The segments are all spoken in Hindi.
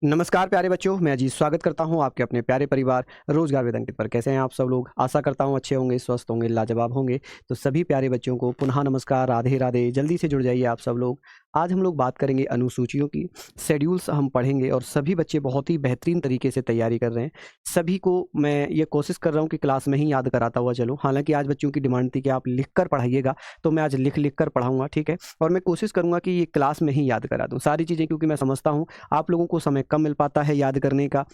नमस्कार प्यारे बच्चों, मैं अजीत स्वागत करता हूं आपके अपने प्यारे परिवार रोजगार वेद अंकित पर। कैसे हैं आप सब लोग? आशा करता हूं अच्छे होंगे, स्वस्थ होंगे, लाजवाब होंगे। तो सभी प्यारे बच्चों को पुनः नमस्कार, राधे राधे। जल्दी से जुड़ जाइए आप सब लोग। आज हम लोग बात करेंगे अनुसूचियों की। शेड्यूल्स हम पढ़ेंगे और सभी बच्चे बहुत ही बेहतरीन तरीके से तैयारी कर रहे हैं। सभी को मैं ये कोशिश कर रहा हूँ कि क्लास में ही याद कराता हुआ चलूँ। हालांकि आज बच्चों की डिमांड थी कि आप लिख कर पढ़ाइएगा, तो मैं आज लिख कर पढ़ाऊँगा, ठीक है। और मैं कोशिश करूँगा कि ये क्लास में ही याद करा दूँ सारी चीज़ें, क्योंकि मैं समझता हूँ आप लोगों को समय कम मिल पाता है याद करने का,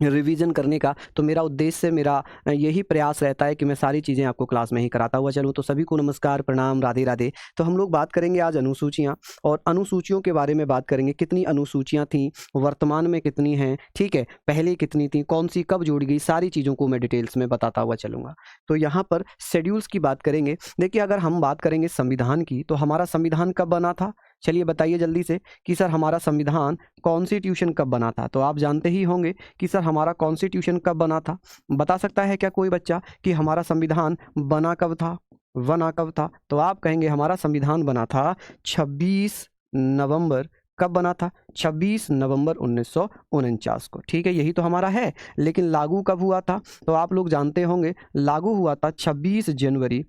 रिवीजन करने का। तो मेरा उद्देश्य, मेरा यही प्रयास रहता है कि मैं सारी चीज़ें आपको क्लास में ही कराता हुआ चलूँ। तो सभी को नमस्कार, प्रणाम, राधे राधे। तो हम लोग बात करेंगे आज अनुसूचियाँ, और अनुसूचियों के बारे में बात करेंगे। कितनी अनुसूचियाँ थीं, वर्तमान में कितनी हैं, ठीक है, पहले कितनी थी, कौन सी कब जोड़ी गई, सारी चीज़ों को मैं डिटेल्स में बताता हुआ चलूँगा। तो यहाँ पर शेड्यूल्स की बात करेंगे। देखिए, अगर हम बात करेंगे संविधान की, तो हमारा संविधान कब बना था? चलिए बताइए जल्दी से कि सर हमारा संविधान कॉन्स्टिट्यूशन कब बना था? तो आप जानते ही होंगे कि सर हमारा कॉन्स्टिट्यूशन कब बना था। बता सकता है क्या कोई बच्चा कि हमारा संविधान बना कब था, बना कब था? तो आप कहेंगे हमारा संविधान बना था 26 नवंबर। कब बना था? 26 नवंबर 1949 को, ठीक है, यही तो हमारा है। लेकिन लागू कब हुआ था? तो आप लोग जानते होंगे, लागू हुआ था 26 जनवरी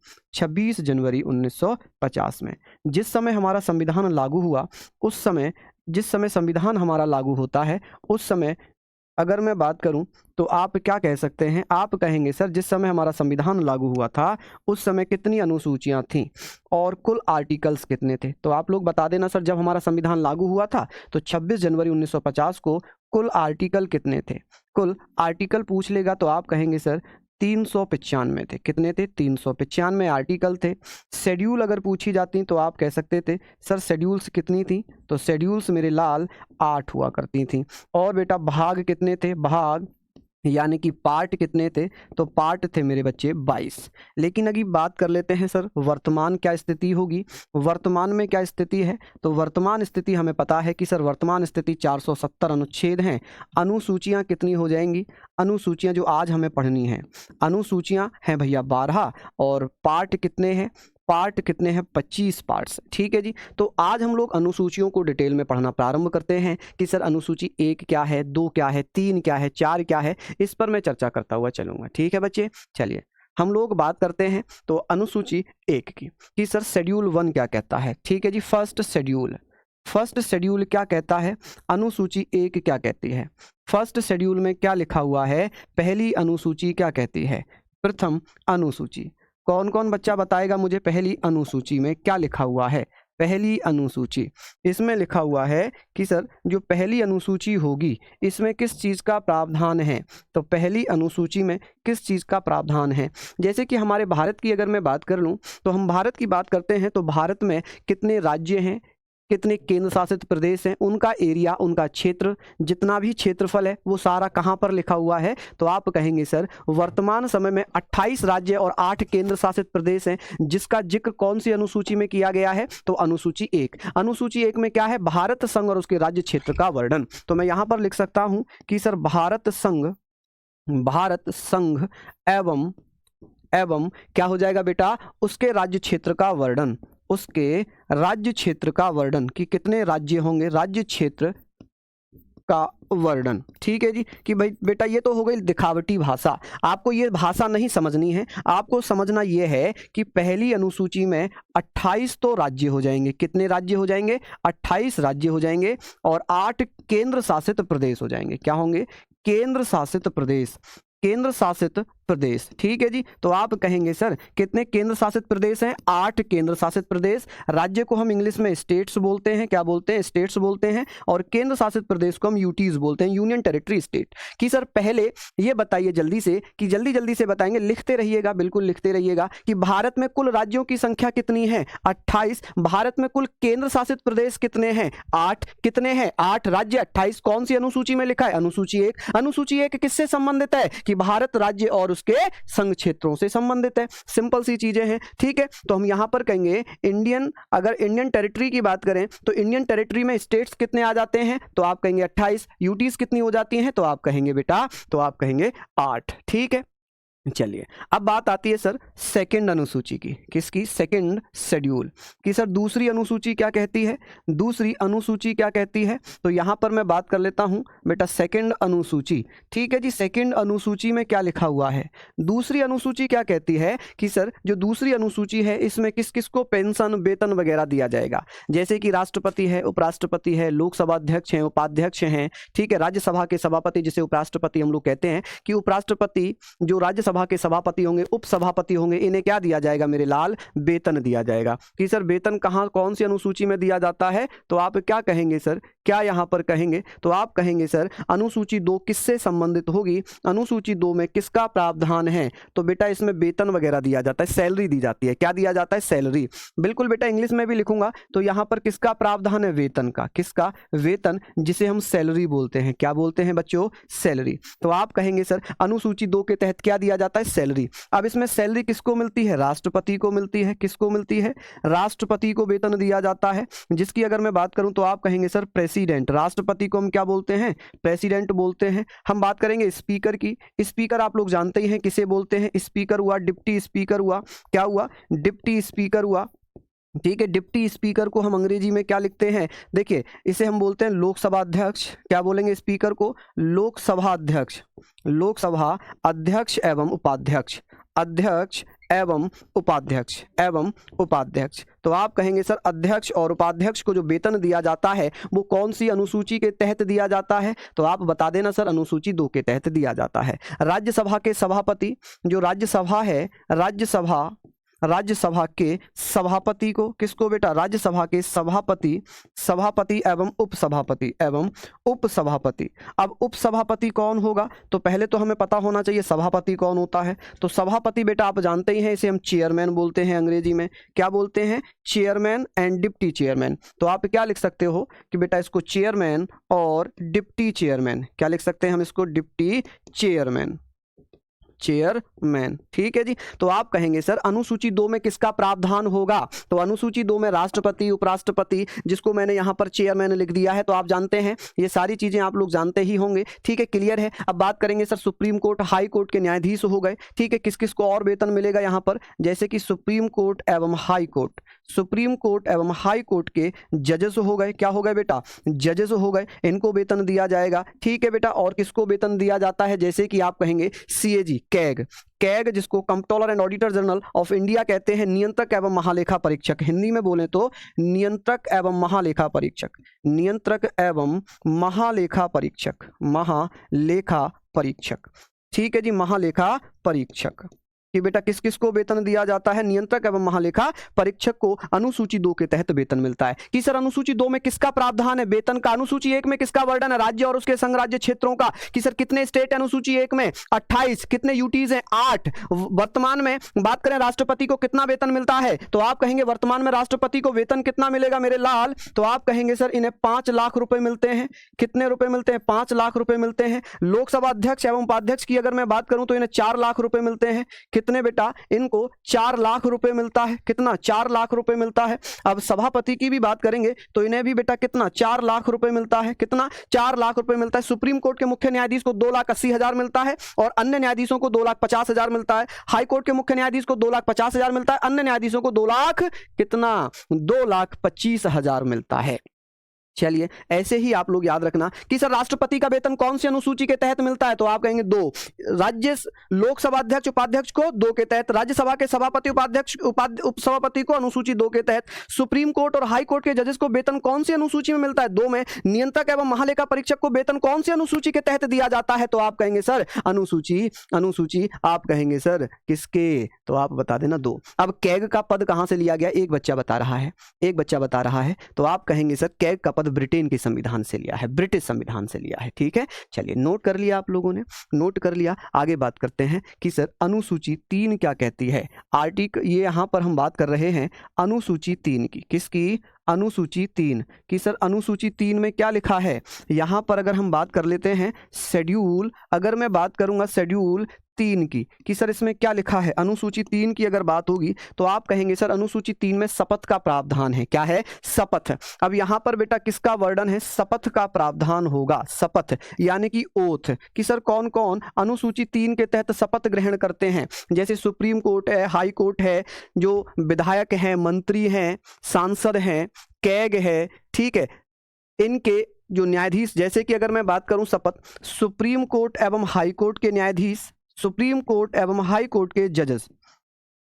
1950 में। जिस समय हमारा संविधान लागू हुआ, उस समय, जिस समय संविधान हमारा लागू होता है, उस समय अगर मैं बात करूं तो आप क्या कह सकते हैं? आप कहेंगे सर जिस समय हमारा संविधान लागू हुआ था उस समय कितनी अनुसूचियां थीं और कुल आर्टिकल्स कितने थे? तो आप लोग बता देना सर, जब हमारा संविधान लागू हुआ था तो 26 जनवरी 1950 को कुल आर्टिकल कितने थे? कुल आर्टिकल पूछ लेगा तो आप कहेंगे सर 395 थे। कितने थे? 395 आर्टिकल थे। शेड्यूल अगर पूछी जाती तो आप कह सकते थे सर शेड्यूल्स कितनी थी? तो शेड्यूल्स मेरे लाल 8 हुआ करती थी। और बेटा भाग कितने थे? भाग यानी कि पार्ट कितने थे? तो पार्ट थे मेरे बच्चे 22। लेकिन अभी बात कर लेते हैं सर वर्तमान क्या स्थिति होगी। वर्तमान में क्या स्थिति है? तो वर्तमान स्थिति हमें पता है कि सर वर्तमान स्थिति 470 अनुच्छेद हैं। अनुसूचियां कितनी हो जाएंगी? अनुसूचियां जो आज हमें पढ़नी है, अनुसूचियां हैं भैया 12, और पार्ट कितने हैं? पार्ट कितने हैं? 25 पार्ट्स, ठीक है जी। तो आज हम लोग अनुसूचियों को डिटेल में पढ़ना प्रारंभ करते हैं कि सर अनुसूची 1 क्या है, 2 क्या है, 3 क्या है, 4 क्या है। इस पर मैं चर्चा करता हुआ चलूंगा, ठीक है बच्चे। चलिए हम लोग बात करते हैं तो अनुसूची 1 की कि सर शेड्यूल 1 क्या कहता है, ठीक है जी। फर्स्ट शेड्यूल क्या कहता है? अनुसूची 1 क्या कहती है? फर्स्ट शेड्यूल में क्या लिखा हुआ है? पहली अनुसूची क्या कहती है? प्रथम अनुसूची। कौन कौन बच्चा बताएगा मुझे पहली अनुसूची में क्या लिखा हुआ है? पहली अनुसूची, इसमें लिखा हुआ है कि सर जो पहली अनुसूची होगी इसमें किस चीज़ का प्रावधान है? तो पहली अनुसूची में किस चीज़ का प्रावधान है? जैसे कि हमारे भारत की अगर मैं बात कर लूँ तो हम भारत की बात करते हैं तो भारत में कितने राज्य हैं, कितने केंद्र शासित प्रदेश हैं, उनका एरिया, उनका क्षेत्र, जितना भी क्षेत्रफल है वो सारा कहाँ पर लिखा हुआ है? तो आप कहेंगे सर वर्तमान समय में 28 राज्य और 8 केंद्र शासित प्रदेश हैं, जिसका जिक्र कौन सी अनुसूची में किया गया है? तो अनुसूची 1। अनुसूची 1 में क्या है? भारत संघ और उसके राज्य क्षेत्र का वर्णन। तो मैं यहाँ पर लिख सकता हूँ कि सर भारत संघ एवं क्या हो जाएगा बेटा? उसके राज्य क्षेत्र का वर्णन, उसके राज्य क्षेत्र का वर्णन कि कितने राज्य होंगे, राज्य क्षेत्र का वर्णन, ठीक है जी। कि भाई बेटा ये तो हो गई दिखावटी भाषा, आपको ये भाषा नहीं समझनी है। आपको समझना ये है कि पहली अनुसूची में 28 तो राज्य हो जाएंगे। कितने राज्य हो जाएंगे? 28 राज्य हो जाएंगे, और 8 केंद्र शासित प्रदेश हो जाएंगे। क्या होंगे? केंद्र शासित प्रदेश, केंद्र शासित प्रदेश, ठीक है जी। तो आप कहेंगे सर कितने केंद्र शासित प्रदेश हैं? 8 केंद्र शासित प्रदेश। राज्य को हम इंग्लिश में स्टेट्स बोलते हैं। क्या बोलते हैं? स्टेट्स बोलते हैं। और केंद्र शासित प्रदेश को हम यूटीज बोलते हैं, यूनियन टेरिटरी स्टेट। कि सर पहले ये बताइए जल्दी से, कि जल्दी से बताएंगे, लिखते रहिएगा, बिल्कुल लिखते रहिएगा कि भारत में कुल राज्यों की संख्या कितनी है? 28। भारत में कुल केंद्र शासित प्रदेश कितने हैं? 8। कितने हैं? 8 राज्य, 28। कौन सी अनुसूची में लिखा है? अनुसूची 1। अनुसूची 1 किससे संबंधित है? कि भारत राज्य और उसके संघ क्षेत्रों से संबंधित है। सिंपल सी चीजें हैं, ठीक है। तो हम यहां पर कहेंगे अगर इंडियन टेरिटरी की बात करें तो इंडियन टेरिटरी में स्टेट्स कितने आ जाते हैं? तो आप कहेंगे 28। यूटीज कितनी हो जाती हैं? तो आप कहेंगे बेटा, तो आप कहेंगे 8, ठीक है। चलिए, अब बात आती है सर सेकंड अनुसूची की। किसकी? सेकंड शेड्यूल की। सर दूसरी अनुसूची क्या कहती है? दूसरी अनुसूची क्या कहती है? तो यहाँ पर मैं बात कर लेता हूँ बेटा सेकंड अनुसूची। ठीक है जी, सेकंड अनुसूची में क्या लिखा हुआ है? दूसरी अनुसूची क्या कहती है कि सर जो दूसरी अनुसूची है इसमें किस किस को पेंशन वेतन वगैरह दिया जाएगा, जैसे कि राष्ट्रपति है, उपराष्ट्रपति है, लोकसभा अध्यक्ष हैं, उपाध्यक्ष हैं, ठीक है, राज्यसभा के सभापति जिसे उपराष्ट्रपति हम लोग कहते हैं, कि उपराष्ट्रपति जो राज्यसभा के सभापति होंगे, उपसभापति होंगे, इन्हें क्या दिया जाएगा मेरे लाल? वेतन दिया जाएगा। कि सर वेतन कहां कौन सी अनुसूची में दिया जाता है? तो आप क्या कहेंगे सर? क्या यहां पर कहेंगे? तो आप कहेंगे सर अनुसूची 2 किससे संबंधित होगी? अनुसूची 2 में किसका प्रावधान है? तो बेटा इसमें वेतन वगैरह दिया जाता है, सैलरी दी जाती है। क्या दिया जाता है? सैलरी। बिल्कुल बेटा, इंग्लिश में भी लिखूंगा तो यहां पर किसका प्रावधान है? वेतन का। किसका? वेतन, जिसे हम सैलरी बोलते हैं। क्या बोलते हैं बच्चों? सैलरी। तो आप कहेंगे सर अनुसूची 2 के तहत क्या दिया जाता है? सैलरी। अब इसमें सैलरी किसको मिलती है? राष्ट्रपति को मिलती है। किसको मिलती है? राष्ट्रपति को वेतन दिया जाता है, जिसकी अगर मैं बात करूं तो आप कहेंगे सर प्रेसिडेंट। राष्ट्रपति को हम क्या बोलते हैं? प्रेसिडेंट बोलते हैं। हम बात करेंगे स्पीकर की। स्पीकर आप लोग जानते ही हैं किसे बोलते हैं? स्पीकर हुआ, डिप्टी स्पीकर हुआ। क्या हुआ? डिप्टी स्पीकर हुआ। ठीक है, डिप्टी स्पीकर को हम अंग्रेजी में क्या लिखते हैं? देखिए इसे हम बोलते हैं लोकसभा अध्यक्ष। क्या बोलेंगे स्पीकर को? लोकसभा अध्यक्ष। लोकसभा अध्यक्ष एवं उपाध्यक्ष। अध्यक्ष एवं उपाध्यक्ष। एवं उपाध्यक्ष। तो आप कहेंगे सर अध्यक्ष और उपाध्यक्ष को जो वेतन दिया जाता है वो कौन सी अनुसूची के तहत दिया जाता है? तो आप बता देना सर अनुसूची 2 के तहत दिया जाता है। राज्यसभा के सभापति, जो राज्यसभा है, राज्यसभा के सभापति को, किसको बेटा? राज्यसभा के सभापति, सभापति एवं उपसभापति। एवं उपसभापति। अब उपसभापति कौन होगा? तो पहले तो हमें पता होना चाहिए सभापति कौन होता है। तो सभापति बेटा आप जानते ही हैं, इसे हम चेयरमैन बोलते हैं अंग्रेजी में। क्या बोलते हैं? Chairman and deputy chairman. तो आप क्या लिख सकते हो कि बेटा इसको चेयरमैन और डिप्टी चेयरमैन। क्या लिख सकते हैं हम इसको? Deputy chairman. चेयरमैन। ठीक है जी। तो आप कहेंगे सर अनुसूची 2 में किसका प्रावधान होगा? तो अनुसूची 2 में राष्ट्रपति, उपराष्ट्रपति, जिसको मैंने यहां पर चेयरमैन लिख दिया है। तो आप जानते हैं ये सारी चीजें आप लोग जानते ही होंगे। ठीक है, क्लियर है। अब बात करेंगे sir supreme court, high court के न्यायाधीश हो गए। ठीक है, किस किस को और वेतन मिलेगा यहां पर? जैसे कि सुप्रीम कोर्ट एवं हाई कोर्ट। सुप्रीम कोर्ट एवं हाई कोर्ट के जजेस हो गए। क्या हो गए बेटा? जजेस हो गए, इनको वेतन दिया जाएगा। ठीक है बेटा, और किसको वेतन दिया जाता है? जैसे कि आप कहेंगे सीएजी, कैग। कैग जिसको controller and auditor general of India कहते हैं, नियंत्रक एवं महालेखा परीक्षक। हिंदी में बोले तो नियंत्रक एवं महालेखा परीक्षक। नियंत्रक एवं महालेखा परीक्षक। महालेखा परीक्षक। ठीक है जी, महालेखा परीक्षक। कि बेटा किस किस को वेतन दिया जाता है? नियंत्रक एवं महालेखा परीक्षक को अनुसूची 2 के तहत वेतन मिलता है। कि सर अनुसूची 2 में किसका प्रावधान है वेतन का? अनुसूची 1 में किसका वर्णन है? राज्य और उसके संघ राज्य क्षेत्रों का। कि सर कितने स्टेट है अनुसूची 1 में? 28। कितने यूटीज हैं? 8। वर्तमान में बात करें राष्ट्रपति को कितना वेतन मिलता है? तो आप कहेंगे वर्तमान में राष्ट्रपति को वेतन कितना मिलेगा मेरे लाल? तो आप कहेंगे सर इन्हें 5 लाख रुपए मिलते हैं। कितने रुपए मिलते हैं? 5 लाख रुपए मिलते हैं। लोकसभा अध्यक्ष एवं उपाध्यक्ष की अगर मैं बात करूं तो इन्हें 4 लाख रुपए मिलते हैं। कितने बेटा? इनको 4 लाख रुपए मिलता है। कितना? 4 लाख रुपए मिलता है। अब सभापति की भी बात करेंगे तो इन्हें भी बेटा कितना? 4 लाख रुपए मिलता है। कितना? 4 लाख रुपए मिलता है। सुप्रीम कोर्ट के मुख्य न्यायाधीश को 2,80,000 मिलता है और अन्य न्यायाधीशों को 2,50,000 मिलता है। हाई कोर्ट के मुख्य न्यायाधीश को 2,50,000 मिलता है। अन्य न्यायाधीशों को 2 लाख कितना? 2,25,000 मिलता है। चलिए, ऐसे ही आप लोग याद रखना कि सर राष्ट्रपति का वेतन कौन सी अनुसूची के तहत मिलता है? तो आप कहेंगे 2। राज्य लोकसभा अध्यक्ष उपाध्यक्ष को 2 के तहत, राज्यसभा के सभापति उपाध्यक्ष उपसभापति को अनुसूची 2 के तहत, सुप्रीम कोर्ट और हाई कोर्ट के जजेस को वेतन कौन सी अनुसूची में मिलता है? 2 में। नियंत्रक एवं महालेखा परीक्षक को वेतन कौन सी अनुसूची के तहत दिया जाता है? तो आप कहेंगे सर अनुसूची आप कहेंगे सर किसके? तो आप बता देना 2। अब कैग का पद कहां से लिया गया? एक बच्चा बता रहा है। तो आप कहेंगे सर कैग का पद ब्रिटेन के संविधान से लिया है, ब्रिटिश संविधान से लिया है। ठीक है, चलिए नोट कर लिया आप लोगों ने, नोट कर लिया। आगे बात करते हैं कि सर अनुसूची 3 क्या कहती है? ये यहां पर हम बात कर रहे हैं अनुसूची 3 की। किसकी? अनुसूची 3 कि सर अनुसूची 3 में क्या लिखा है। यहाँ पर अगर हम बात कर लेते हैं शेड्यूल, अगर मैं बात करूँगा शेड्यूल 3 की कि सर इसमें क्या लिखा है। अनुसूची 3 की अगर बात होगी तो आप कहेंगे सर अनुसूची 3 में शपथ का प्रावधान है। क्या है? शपथ। अब यहाँ पर बेटा किसका वर्णन है? शपथ का प्रावधान होगा। शपथ यानी कि ओथ कि सर कौन कौन अनुसूची 3 के तहत शपथ ग्रहण करते हैं। जैसे सुप्रीम कोर्ट है, हाई कोर्ट है, जो विधायक हैं, मंत्री हैं, सांसद हैं, कैग है, ठीक है, इनके जो न्यायाधीश, जैसे कि अगर मैं बात करूं शपथ सुप्रीम कोर्ट एवं हाई कोर्ट के न्यायाधीश, सुप्रीम कोर्ट एवं हाई कोर्ट के जजेस,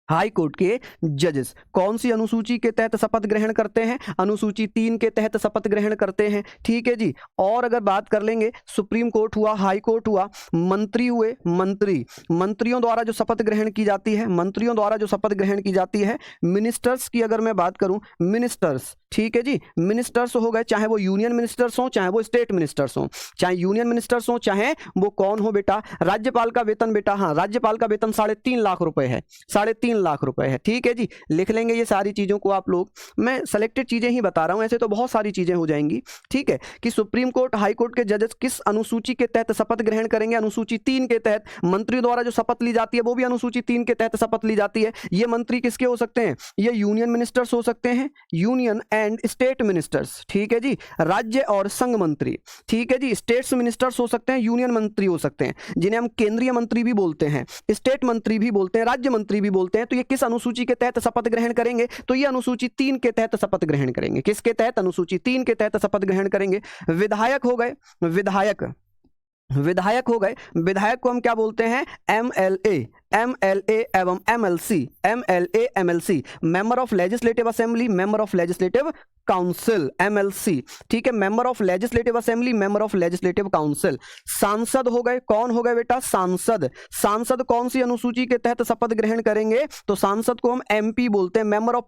हाई कोर्ट के जजेस कौन सी अनुसूची के तहत शपथ ग्रहण करते हैं? अनुसूची 3 के तहत शपथ ग्रहण करते हैं। ठीक है जी। और अगर बात कर लेंगे सुप्रीम कोर्ट हुआ, हाई कोर्ट हुआ, मंत्री हुए, मंत्रियों द्वारा जो शपथ ग्रहण की जाती है, मंत्रियों द्वारा जो शपथ ग्रहण की जाती है। मिनिस्टर्स की अगर मैं बात करूं, मिनिस्टर्स, ठीक है जी, मिनिस्टर्स हो गए, चाहे वो यूनियन मिनिस्टर्स हो, चाहे वो स्टेट मिनिस्टर्स हो, चाहे यूनियन मिनिस्टर्स हो, चाहे वो कौन हो बेटा, राज्यपाल का वेतन बेटा, हाँ राज्यपाल का वेतन 3.5 लाख रुपए है, 3.5 लाख रुपए है। ठीक है जी, लिख लेंगे ये सारी चीजों को आप लोग। मैं सेलेक्टेड चीजें ही बता रहा हूं, ऐसे तो बहुत सारी चीजें हो जाएंगी। ठीक है कि सुप्रीम कोर्ट, हाई कोर्ट के जजेस किस अनुसूची के तहत शपथ ग्रहण करेंगे? अनुसूची 3 के तहत। मंत्री द्वारा जो शपथ ली जाती है वो भी अनुसूची 3 के तहत शपथ ली जाती है। ये मंत्री किसके हो सकते हैं? ये यूनियन मिनिस्टर्स हो सकते हैं, यूनियन एंड स्टेट मिनिस्टर्स। ठीक है जी, राज्य और संघ मंत्री। ठीक है जी, स्टेट्स मिनिस्टर्स हो सकते हैं, यूनियन मंत्री हो सकते हैं, जिन्हें हम केंद्रीय मंत्री भी बोलते हैं, स्टेट मंत्री भी बोलते हैं, राज्य मंत्री भी बोलते हैं। तो ये किस अनुसूची के तहत शपथ ग्रहण करेंगे? तो ये अनुसूची 3 के तहत शपथ ग्रहण करेंगे। किसके तहत? अनुसूची 3 के तहत शपथ ग्रहण करेंगे। विधायक हो गए, विधायक हो गए, विधायक को हम क्या बोलते हैं? एमएलए एवं MLC, member of legislative assembly, member of legislative council, MLC. ठीक है, member of legislative assembly, member of legislative council. सांसद हो गए, कौन हो गए बेटा? सांसद कौन सी अनुसूची के तहत शपथ ग्रहण करेंगे? तो सांसद को हम एमपी बोलते हैं, मेंबर ऑफ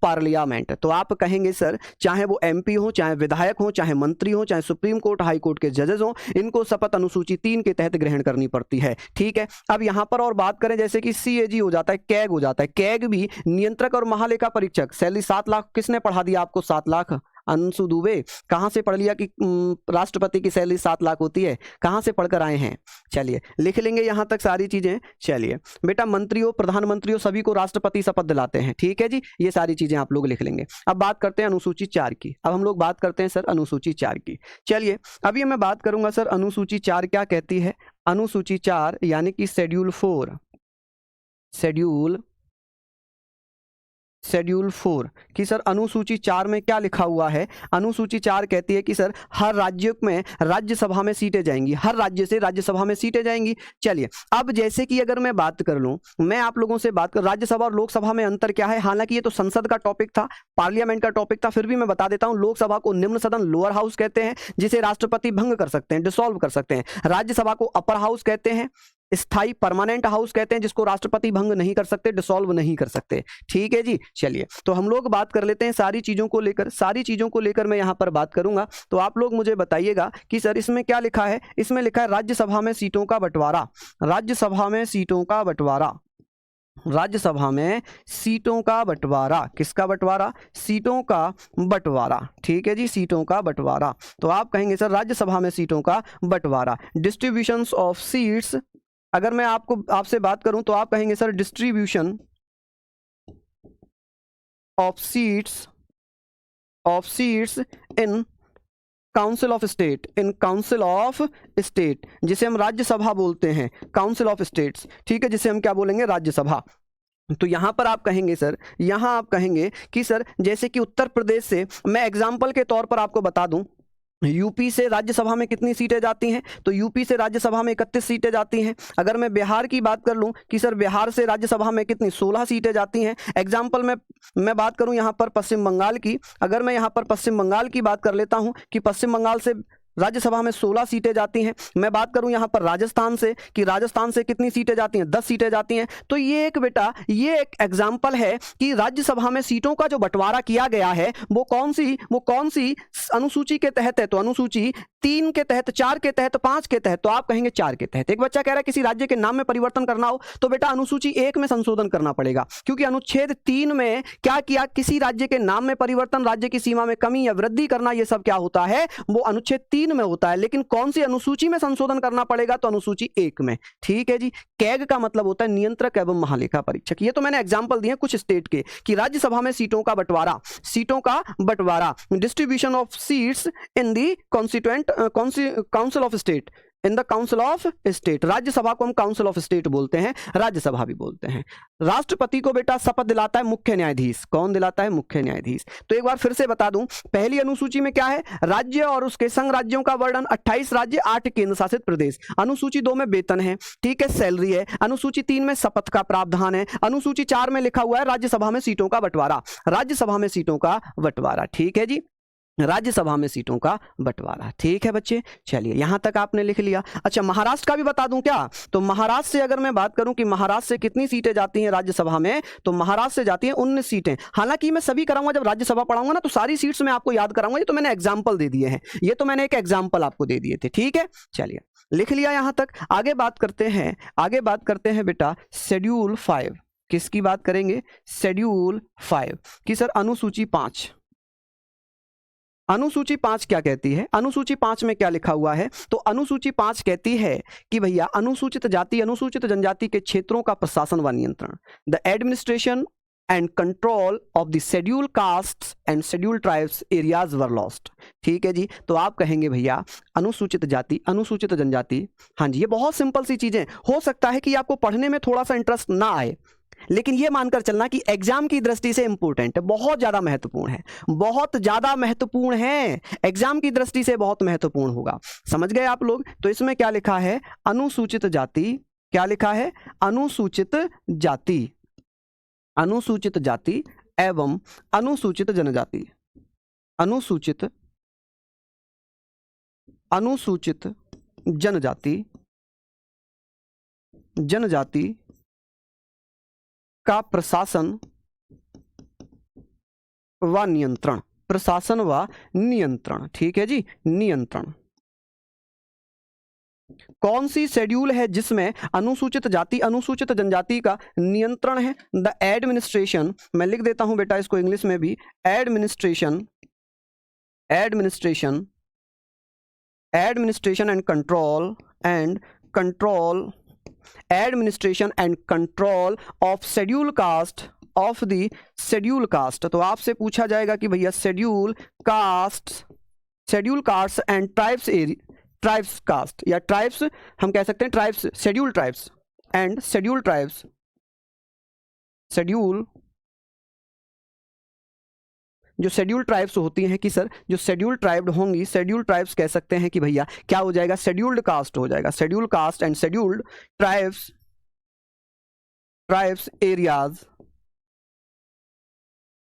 पार्लियामेंट। तो आप कहेंगे सर चाहे वो एमपी हो, चाहे विधायक हो, चाहे मंत्री हो, चाहे सुप्रीम कोर्ट, हाई कोर्ट के जजेस हो, इनको शपथ अनुसूची 3 के तहत ग्रहण करनी पड़ती है। ठीक है, अब यहां पर और बात करें, जैसे कि सीएजी हो जाता है, कैग हो जाता है। कैग भी नियंत्रक और महालेखा परीक्षक, सैलरी 7 लाख। किसने पढ़ा दिया आपको 7 लाख? अंशु दुबे। कहां से पढ़ लिया कि राष्ट्रपति की सैलरी 7 लाख होती है? कहां से पढ़कर आए हैं? चलिए लिख लेंगे यहां तक सारी चीजें। चलिए बेटा, मंत्रियों, प्रधानमंत्रियों सभी को राष्ट्रपति शपथ दिलाते हैं। ठीक है जी, ये सारी चीजें आप लोग लिख लेंगे। अब बात करते हैं अनुसूची 4 की। अब हम लोग बात करते हैं सर अनुसूची 4 की। चलिए अभी मैं बात करूंगा सर अनुसूची 4 क्या कहती है। अनुसूची 4 यानी कि शेड्यूल 4 कि सर अनुसूची 4 में क्या लिखा हुआ है। अनुसूची 4 कहती है कि सर हर राज्य में राज्यसभा में सीटें जाएंगी, हर राज्य से राज्यसभा में सीटें जाएंगी। चलिए अब जैसे कि अगर मैं बात कर लूं, मैं आप लोगों से बात कर, राज्यसभा और लोकसभा में अंतर क्या है। हालांकि ये तो संसद का टॉपिक था, पार्लियामेंट का टॉपिक था, फिर भी मैं बता देता हूं। लोकसभा को निम्न सदन, लोअर हाउस कहते हैं, जिसे राष्ट्रपति भंग कर सकते हैं, डिसॉल्व कर सकते हैं। राज्यसभा को अपर हाउस कहते हैं, स्थायी परमानेंट हाउस कहते हैं, जिसको राष्ट्रपति भंग नहीं कर सकते, डिसॉल्व नहीं कर सकते। ठीक है जी, चलिए तो हम लोग बात कर लेते हैं सारी चीजों को लेकर मैं यहां पर बात करूंगा। तो आप लोग मुझे बताइएगा कि सर इसमें क्या लिखा है। इसमें लिखा है राज्यसभा में सीटों का बंटवारा, राज्यसभा में सीटों का बंटवारा, राज्यसभा में सीटों का बंटवारा। किसका बंटवारा? सीटों का बंटवारा। ठीक है जी, सीटों का बंटवारा। तो आप कहेंगे सर राज्यसभा में सीटों का बंटवारा। डिस्ट्रीब्यूशंस ऑफ सीट्स, अगर मैं आपसे बात करूं तो आप कहेंगे sir distribution of seats in council of state, जिसे हम राज्यसभा बोलते हैं, काउंसिल ऑफ स्टेट्स। ठीक है, जिसे हम क्या बोलेंगे? राज्यसभा। तो यहां पर आप कहेंगे सर, यहां आप कहेंगे कि सर जैसे कि उत्तर प्रदेश से, मैं एग्जाम्पल के तौर पर आपको बता दूं, यूपी से राज्यसभा में कितनी सीटें जाती हैं? तो यूपी से राज्यसभा में 31 सीटें जाती हैं। अगर मैं बिहार की बात कर लूं कि सर बिहार से राज्यसभा में कितनी, 16 सीटें जाती हैं। एग्जाम्पल में मैं बात करूं यहां पर पश्चिम बंगाल की, अगर मैं यहां पर पश्चिम बंगाल की बात कर लेता हूं कि पश्चिम बंगाल से राज्यसभा में 16 सीटें जाती हैं। मैं बात करूं यहां पर राजस्थान से कि राजस्थान से कितनी सीटें जाती हैं? 10 सीटें जाती हैं। तो ये एक एग्जाम्पल है कि राज्यसभा में सीटों का जो बंटवारा किया गया है वो कौन सी अनुसूची के तहत है। तो अनुसूची 3 के तहत, 4 के तहत, 5 के तहत, तो आप कहेंगे 4 के तहत। एक बच्चा कह रहा है किसी राज्य के नाम में परिवर्तन करना हो तो बेटा अनुसूची 1 में संशोधन करना पड़ेगा, क्योंकि अनुच्छेद 3 में क्या किया, किसी राज्य के नाम में परिवर्तन, राज्य की सीमा में कमी या वृद्धि करना, यह सब क्या होता है, वो अनुच्छेद 3 में होता है। लेकिन कौन सी अनुसूची में संशोधन करना पड़ेगा, तो अनुसूची 1 में। ठीक है जी। कैग का मतलब होता है नियंत्रक एवं महालेखा परीक्षक। ये तो मैंने एग्जाम्पल दिए कुछ स्टेट के कि राज्यसभा में सीटों का बंटवारा, distribution of seats in the constituent council of state, in the council of state. Rajya Sabha को हम काउंसिल ऑफ स्टेट बोलते हैं, राज्यसभा भी बोलते हैं। राष्ट्रपति को बेटा शपथ दिलाता है मुख्य न्यायाधीश। कौन दिलाता है? मुख्य न्यायाधीश। तो एक बार फिर से बता दूं, पहली अनुसूची में क्या है, राज्य और उसके संघ राज्यों का वर्णन, 28 राज्य, 8 केंद्र शासित प्रदेश। अनुसूची 2 में वेतन है, ठीक है, सैलरी है। अनुसूची 3 में शपथ का प्रावधान है। अनुसूची 4 में लिखा हुआ है राज्यसभा में सीटों का बंटवारा, राज्यसभा में सीटों का बंटवारा। ठीक है जी, राज्यसभा में सीटों का बंटवारा। ठीक है बच्चे, चलिए यहां तक आपने लिख लिया। अच्छा, महाराष्ट्र का भी बता दूं क्या? तो महाराष्ट्र से अगर मैं बात करूं कि महाराष्ट्र से कितनी सीटें जाती हैं राज्यसभा में, तो महाराष्ट्र से जाती हैं 19 सीटें। हालांकि मैं सभी कराऊंगा, जब राज्यसभा पढ़ाऊंगा ना तो सारी सीट्स में आपको याद कराऊंगा। ये तो मैंने एग्जाम्पल दे दिए हैं, ये तो मैंने एक एग्जाम्पल आपको दे दिए थे। ठीक है, चलिए लिख लिया यहां तक। आगे बात करते हैं बेटा शेड्यूल 5। किसकी बात करेंगे? शेड्यूल 5 की सर अनुसूची 5। अनुसूची 5 क्या कहती है? अनुसूची 5 में क्या लिखा हुआ है? तो अनुसूची 5 कहती है कि भैया अनुसूचित जाति, अनुसूचित जनजाति के क्षेत्रों का प्रशासन व नियंत्रण, the administration and control of the schedule castes and schedule tribes areas were lost. ठीक है जी, तो आप कहेंगे भैया अनुसूचित जाति, अनुसूचित जनजाति। हाँ जी, ये बहुत सिंपल सी चीजें। हो सकता है कि आपको पढ़ने में थोड़ा सा इंटरेस्ट ना आए, लेकिन ये मानकर चलना कि एग्जाम की दृष्टि से इंपॉर्टेंट है, बहुत ज्यादा महत्वपूर्ण है, बहुत ज्यादा महत्वपूर्ण है, एग्जाम की दृष्टि से बहुत महत्वपूर्ण होगा। समझ गए आप लोग? तो इसमें क्या लिखा है? अनुसूचित जाति। क्या लिखा है? अनुसूचित जाति, अनुसूचित जाति एवं अनुसूचित जनजाति, अनुसूचित जनजाति, जनजाति का प्रशासन व नियंत्रण, प्रशासन व नियंत्रण। ठीक है जी, नियंत्रण। कौन सी शेड्यूल है जिसमें अनुसूचित जाति, अनुसूचित जनजाति का नियंत्रण है? द एडमिनिस्ट्रेशन, मैं लिख देता हूं बेटा इसको इंग्लिश में भी, administration, administration, administration and control, administration and control of schedule caste, of the schedule caste. तो आपसे पूछा जाएगा कि भैया schedule caste, schedule caste and tribes, tribes caste या ट्राइब्स हम कह सकते हैं, tribes, schedule tribes and schedule tribes, schedule जो शेड्यूल ट्राइब्स होती हैं कि सर जो शेड्यूल ट्राइब्ड होंगी, शेड्यूल ट्राइब्स कह सकते हैं कि भैया क्या हो जाएगा? शेड्यूल्ड कास्ट हो जाएगा। Schedule caste and scheduled tribes, tribes areas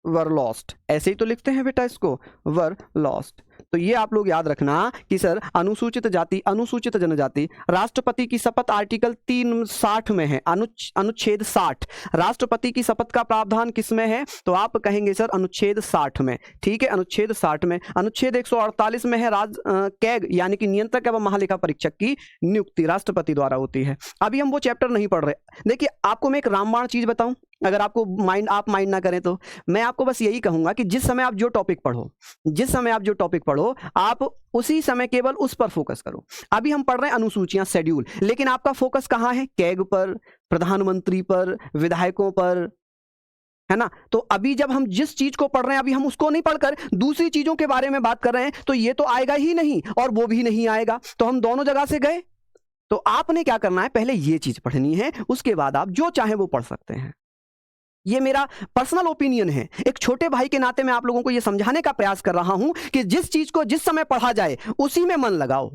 were lost. ऐसे ही तो लिखते हैं बेटा इसको, वर लॉस्ट। तो ये आप लोग याद रखना कि सर अनुसूचित जाति, अनुसूचित जनजाति, राष्ट्रपति की शपथ आर्टिकल 360 में है, अनुच्छेद 60। राष्ट्रपति की शपथ का प्रावधान किस में है? तो आप कहेंगे सर अनुच्छेद 60 में। ठीक है, अनुच्छेद 60 में। अनुच्छेद 148 में है कैग यानी कि नियंत्रक एवं महालेखा परीक्षक की नियुक्ति राष्ट्रपति द्वारा होती है। अभी हम वो चैप्टर नहीं पढ़ रहे। देखिए आपको मैं एक रामबाण चीज बताऊं, अगर आपको आप माइंड ना करें तो मैं आपको बस यही कहूंगा कि जिस समय आप जो टॉपिक पढ़ो, जिस समय आप जो टॉपिक पढ़ो आप उसी समय केवल उस पर फोकस करो। अभी हम पढ़ रहे हैं अनुसूचियां, शेड्यूल, लेकिन आपका फोकस कहां है? कैग पर, प्रधानमंत्री पर, विधायकों पर, है ना? तो अभी जब हम जिस चीज को पढ़ रहे हैं अभी हम उसको नहीं पढ़कर दूसरी चीजों के बारे में बात कर रहे हैं, तो ये तो आएगा ही नहीं और वो भी नहीं आएगा, तो हम दोनों जगह से गए। तो आपने क्या करना है? पहले ये चीज पढ़नी है, उसके बाद आप जो चाहे वो पढ़ सकते हैं। ये मेरा पर्सनल ओपिनियन है। एक छोटे भाई के नाते मैं आप लोगों को ये समझाने का प्रयास कर रहा हूं कि जिस चीज को जिस समय पढ़ा जाए उसी में मन लगाओ।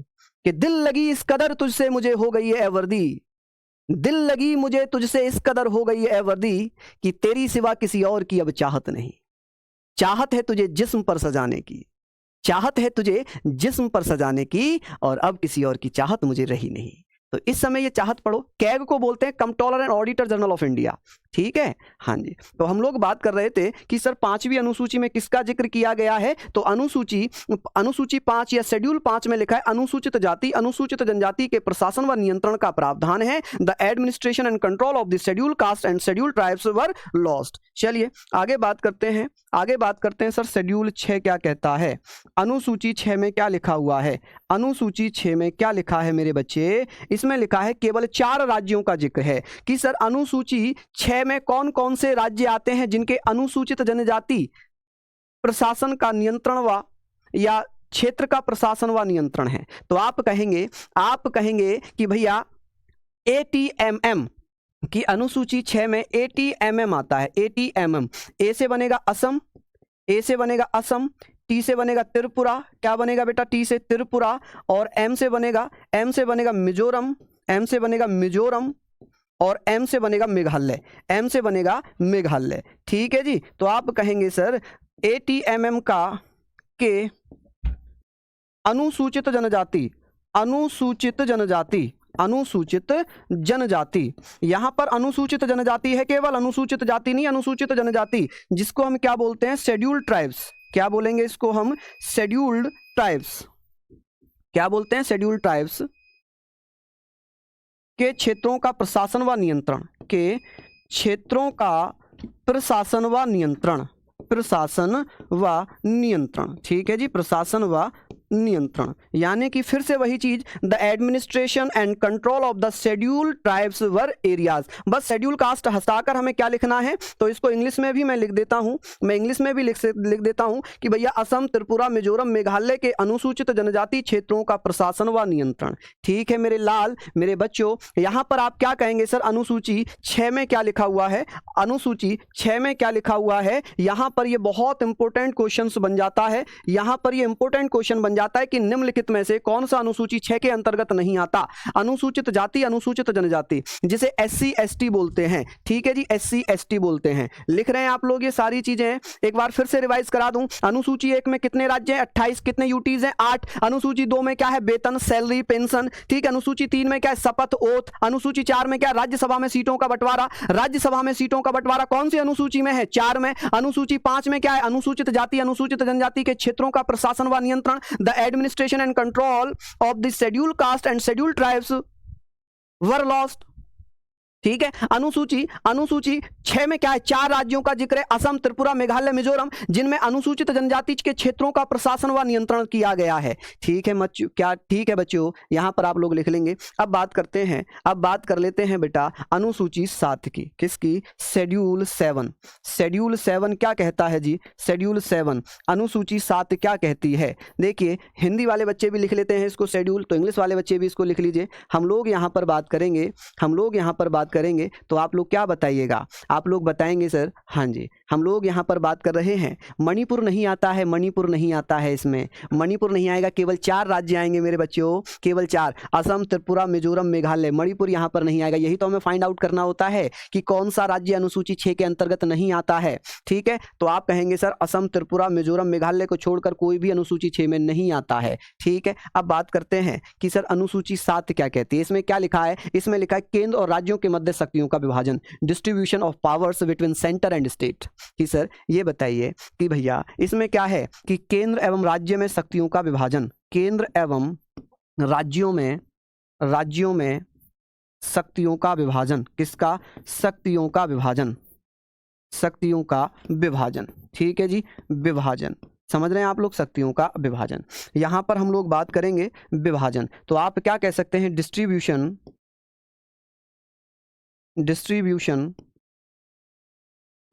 कि दिल लगी इस कदर तुझसे मुझे हो गई है वर्दी, दिल लगी मुझे तुझसे इस कदर हो गई है वर्दी कि तेरी सिवा किसी और की अब चाहत नहीं। चाहत है तुझे जिस्म पर सजाने की, चाहत है तुझे जिस्म पर सजाने की, और अब किसी और की चाहत मुझे रही नहीं। तो इस समय ये चाहत पढ़ो। कैग को बोलते हैं controller and auditor general of India, ठीक है। हाँ जी, तो हम लोग बात कर रहे थे कि सर 5वीं अनुसूची में किसका जिक्र किया गया है, तो अनुसूची 5 या शेड्यूल 5 में लिखा है अनुसूचित जाति अनुसूचित जनजाति के प्रशासन व नियंत्रण का प्रावधान है। The administration and control of the schedule caste and schedule tribes were lost. चलिए आगे बात करते हैं, सर शेड्यूल 6 क्या कहता है, अनुसूची 6 में क्या लिखा हुआ है, अनुसूची 6 में क्या लिखा है मेरे बच्चे, इसमें लिखा है केवल 4 राज्यों का जिक्र है कि सर अनुसूची 6 में कौन कौन से राज्य आते हैं जिनके अनुसूचित जनजाति प्रशासन का नियंत्रण व या क्षेत्र का प्रशासन व नियंत्रण है। तो आप कहेंगे कि भैया ATMM की अनुसूची 6 में ATMM आता है, ATMM। ए से बनेगा असम, टी से बनेगा त्रिपुरा, क्या बनेगा बेटा, टी से त्रिपुरा, और एम से बनेगा मिजोरम, और एम से बनेगा मेघालय, ठीक है जी। तो आप कहेंगे सर ATMM का के अनुसूचित जनजाति, यहां पर अनुसूचित जनजाति है, केवल अनुसूचित जाति नहीं, अनुसूचित जनजाति, जिसको हम क्या बोलते हैं, शेड्यूल्ड ट्राइब्स। क्या बोलेंगे इसको हम, शेड्यूल्ड ट्राइब्स। क्या बोलते हैं, शेड्यूल्ड ट्राइब्स के क्षेत्रों का प्रशासन व नियंत्रण, ठीक है जी, प्रशासन व नियंत्रण, यानी कि फिर से वही चीज, the administration and control of the schedule tribes were areas. बस शेड्यूल कास्ट हटाकर हमें क्या लिखना है, तो इसको इंग्लिश में भी मैं लिख देता हूं, लिख देता हूं कि भैया असम, त्रिपुरा, मिजोरम, मेघालय के अनुसूचित जनजाति क्षेत्रों का प्रशासन व नियंत्रण। ठीक है मेरे लाल, मेरे बच्चों, यहां पर आप क्या कहेंगे सर, अनुसूची 6 में क्या लिखा हुआ है, अनुसूची 6 में क्या लिखा हुआ है, यहां पर ये बहुत इंपॉर्टेंट क्वेश्चन बन जाता है, यहां पर ये इंपॉर्टेंट क्वेश्चन बन जाता है कि निम्नलिखित में से कौन सा अनुसूची 6 के अंतर्गत नहीं आता। अनुसूचित जाति, अनुसूचित जनजाति, जिसे SC ST बोलते हैं, ठीक है जी, SC ST बोलते हैं। लिख रहे हैं आप लोग ये सारी चीजें, एक बार फिर से रिवाइज करा दूं। अनुसूची 1 में कितने राज्य हैं, 28, कितने यूटीज हैं, 8। अनुसूची 2 में क्या है, वेतन, सैलरी, पेंशन, ठीक है। अनुसूची 3 में क्या है, शपथ, ओथ। अनुसूची 4 में क्या है, राज्यसभा में सीटों का बंटवारा। राज्यसभा में सीटों का बंटवारा कौन सी अनुसूची में है, 4 में। अनुसूची 5 में क्या है, अनुसूचित जाति, अनुसूचित जनजाति के क्षेत्रों का प्रशासन व नियंत्रण, the administration and control of the schedule caste and schedule tribes were lost. ठीक है। अनुसूची 6 में क्या है, 4 राज्यों का जिक्र है, असम, त्रिपुरा, मेघालय, मिजोरम, जिनमें अनुसूचित जनजाति के क्षेत्रों का प्रशासन व नियंत्रण किया गया है। ठीक है बच्चों, क्या ठीक है बच्चों, यहां पर आप लोग लिख लेंगे। अब बात कर लेते हैं बेटा अनुसूची 7 की, किसकी, शेड्यूल 7। शेड्यूल 7 क्या कहता है जी, शेड्यूल 7 अनुसूची 7 क्या कहती है। देखिए हिंदी वाले बच्चे भी लिख लेते हैं इसको शेड्यूल, तो इंग्लिश वाले बच्चे भी इसको लिख लीजिए। हम लोग यहाँ पर बात करेंगे तो आप लोग क्या बताइएगा, आप लोग बताएंगे सर, हाँ जी, हम लोग यहाँ पर बात कर रहे हैं, मणिपुर नहीं आता है, मणिपुर नहीं आता है, इसमें मणिपुर नहीं आएगा, केवल 4 राज्य आएंगे मेरे बच्चों, केवल 4, असम, त्रिपुरा, मिजोरम, मेघालय, मणिपुर यहाँ पर नहीं आएगा। यही तो हमें फाइंड आउट करना होता है कि कौन सा राज्य अनुसूची 6 के अंतर्गत नहीं आता है। ठीक है, तो आप कहेंगे सर असम, त्रिपुरा, मिजोरम, मेघालय को छोड़कर कोई भी अनुसूची 6 में नहीं आता है। ठीक है, अब बात करते हैं कि सर अनुसूची 7 क्या कहती है। इसमें क्या लिखा है, इसमें लिखा है केंद्र और राज्यों के मध्य शक्तियों का विभाजन, distribution of powers between centre and state. कि सर ये बताइए कि भैया इसमें क्या है कि केंद्र एवं राज्य में शक्तियों का विभाजन, केंद्र एवं राज्यों में शक्तियों का विभाजन, किसका, शक्तियों का विभाजन। ठीक है जी, विभाजन, समझ रहे हैं आप लोग, शक्तियों का विभाजन। यहां पर हम लोग बात करेंगे विभाजन, तो आप क्या कह सकते हैं, distribution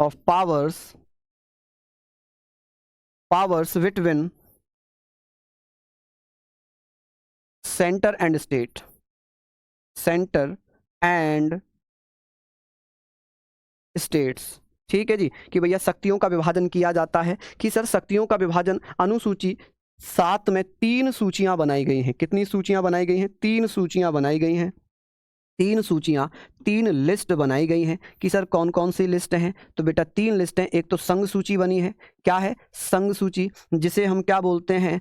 of powers between centre and state, ठीक है जी, कि भैया शक्तियों का विभाजन किया जाता है। कि सर शक्तियों का विभाजन अनुसूची 7 में 3 सूचियां बनाई गई हैं। कितनी सूचियां बनाई गई हैं, 3 सूचियां बनाई गई हैं, 3 लिस्ट बनाई गई हैं। कि सर कौन कौन सी लिस्ट हैं, तो बेटा 3 लिस्ट हैं। एक तो संघ सूची बनी है, क्या है, संघ सूची, जिसे हम क्या बोलते हैं,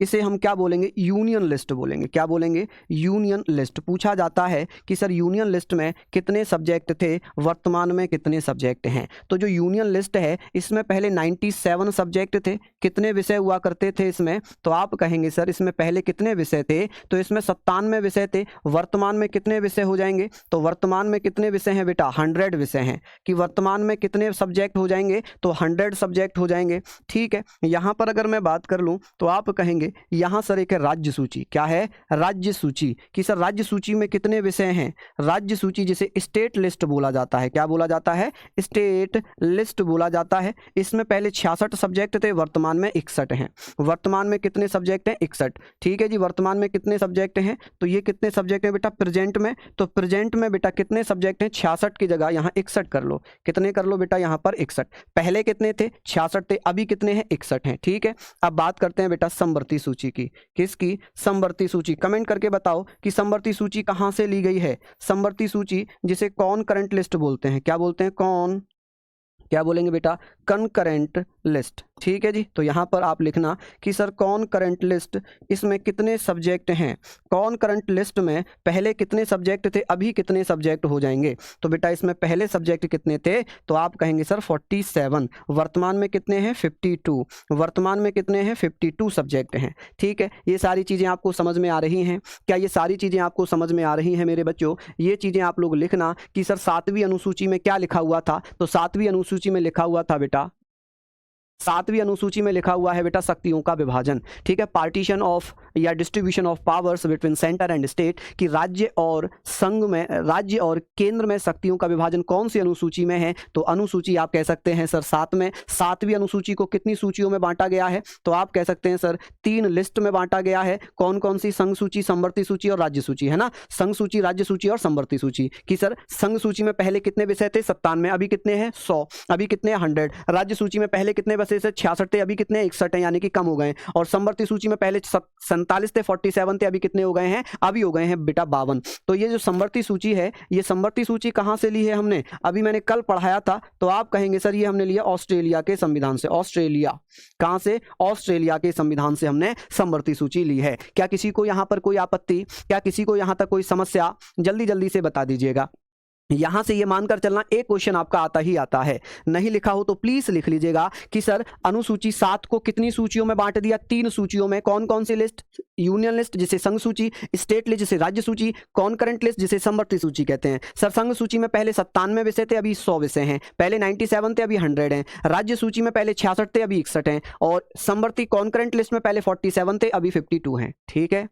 इसे हम क्या बोलेंगे, यूनियन लिस्ट बोलेंगे। क्या बोलेंगे, यूनियन लिस्ट। पूछा जाता है कि सर यूनियन लिस्ट में कितने सब्जेक्ट थे, वर्तमान में कितने सब्जेक्ट हैं। तो जो यूनियन लिस्ट है इसमें पहले 97 सब्जेक्ट थे, कितने विषय हुआ करते थे इसमें, तो आप कहेंगे सर इसमें पहले कितने विषय थे, तो इसमें 97 विषय थे। वर्तमान में कितने विषय हो जाएंगे, तो वर्तमान में कितने विषय हैं बेटा, 100 विषय हैं। कि वर्तमान में कितने सब्जेक्ट हो जाएंगे, तो 100 सब्जेक्ट हो जाएंगे। ठीक है, यहाँ पर अगर मैं बात कर लूँ तो आप कहेंगे यहां सर एक है राज्य सूची। क्या है, राज्य सूची। कि सर राज्य सूची में कितने विषय हैं, राज्य सूची जिसे स्टेट लिस्ट बोला जाता है। क्या बोला जाता है, स्टेट लिस्ट बोला जाता है। इसमें पहले 66 सब्जेक्ट थे, वर्तमान में 61 हैं। वर्तमान में कितने सब्जेक्ट हैं, 61। ठीक है जी, वर्तमान में कितने सब्जेक्ट हैं, तो ये कितने सब्जेक्ट हैं बेटा प्रेजेंट में, तो प्रेजेंट में बेटा कितने सब्जेक्ट हैं, 66 की जगह यहाँ 61 कर लो। कितने कर लो बेटा यहाँ पर 61। पहले कितने थे, 66 थे, अभी कितने हैं, 61 हैं। ठीक है, अब बात करते हैं बेटा समवर्ती सूची की। किसकी, समवर्ती सूची। कमेंट करके बताओ कि समवर्ती सूची कहां से ली गई है। समवर्ती सूची जिसे कॉनकरेंट लिस्ट बोलते हैं। क्या बोलते हैं, कौन, क्या बोलेंगे बेटा, कनकरेंट लिस्ट। ठीक है जी, तो यहाँ पर आप लिखना कि सर कॉनकरेंट लिस्ट, इसमें कितने सब्जेक्ट हैं। कॉनकरेंट लिस्ट में पहले कितने सब्जेक्ट थे, अभी कितने सब्जेक्ट हो जाएंगे, तो बेटा इसमें पहले सब्जेक्ट कितने थे, तो आप कहेंगे सर 47। वर्तमान में कितने हैं, 52। वर्तमान में कितने हैं, 52 सब्जेक्ट हैं। ठीक है, ये सारी चीज़ें आपको समझ में आ रही हैं। क्या ये सारी चीज़ें आपको समझ में आ रही हैं मेरे बच्चों। ये चीज़ें आप लोग लिखना कि सर 7वीं अनुसूची में क्या लिखा हुआ था, तो 7वीं अनुसूची में लिखा हुआ था बेटा, 7वीं अनुसूची में लिखा हुआ है बेटा शक्तियों का विभाजन। ठीक है, पार्टीशन ऑफ या distribution of powers between centre and state, कि राज्य और संघ में, राज्य और केंद्र में शक्तियों का विभाजन कौन सी अनुसूची में है, तो अनुसूची आप कह सकते हैं सर 7 में। 7वीं अनुसूची को कितनी सूचियों में बांटा गया है, तो आप कह सकते हैं सर 3 लिस्ट में बांटा गया है। कौन कौन सी, संघ सूची, समवर्ती सूची और राज्य सूची, है ना। संघ सूची, राज्य सूची और समवर्ती सूची। कि सर संघ सूची में पहले कितने विषय थे, 97, अभी कितने हैं 100, अभी कितने 100। राज्य सूची में पहले कितने विषय से 66 थे, अभी कितने 61 हैं, यानी कि कम हो गए। और समवर्ती सूची में पहले 47 थे, 47 थे, अभी कितने हो गए हैं, अभी हो गए हैं बेटा 52। तो ये जो समवर्ती सूची है, ये समवर्ती सूची कहां से ली है हमने, अभी मैंने कल पढ़ाया था। तो आप कहेंगे सर ये हमने लिया ऑस्ट्रेलिया के संविधान से। ऑस्ट्रेलिया, कहां से, ऑस्ट्रेलिया के संविधान से हमने समवर्ती सूची ली है। क्या किसी को यहां पर कोई आपत्ति, क्या किसी को यहां तक कोई समस्या, जल्दी जल्दी से बता दीजिएगा। यहां से ये मानकर चलना एक क्वेश्चन आपका आता ही आता है, नहीं लिखा हो तो प्लीज लिख लीजिएगा कि सर अनुसूची 7 को कितनी सूचियों में बांट दिया, 3 सूचियों में। कौन कौन सी लिस्ट, यूनियन लिस्ट जिसे संघ सूची, स्टेट लिस्ट जिसे राज्य सूची, कॉनकरेंट लिस्ट जिसे समवर्ती सूची कहते हैं। सर संघ सूची में पहले 97 विषय थे, अभी 100 विषय हैं। पहले 97 थे, अभी 100 हैं। राज्य सूची में पहले 66 थे, अभी 61 हैं। और समवर्ती कॉनकरेंट लिस्ट में पहले 47 थे, अभी 52 हैं। ठीक है,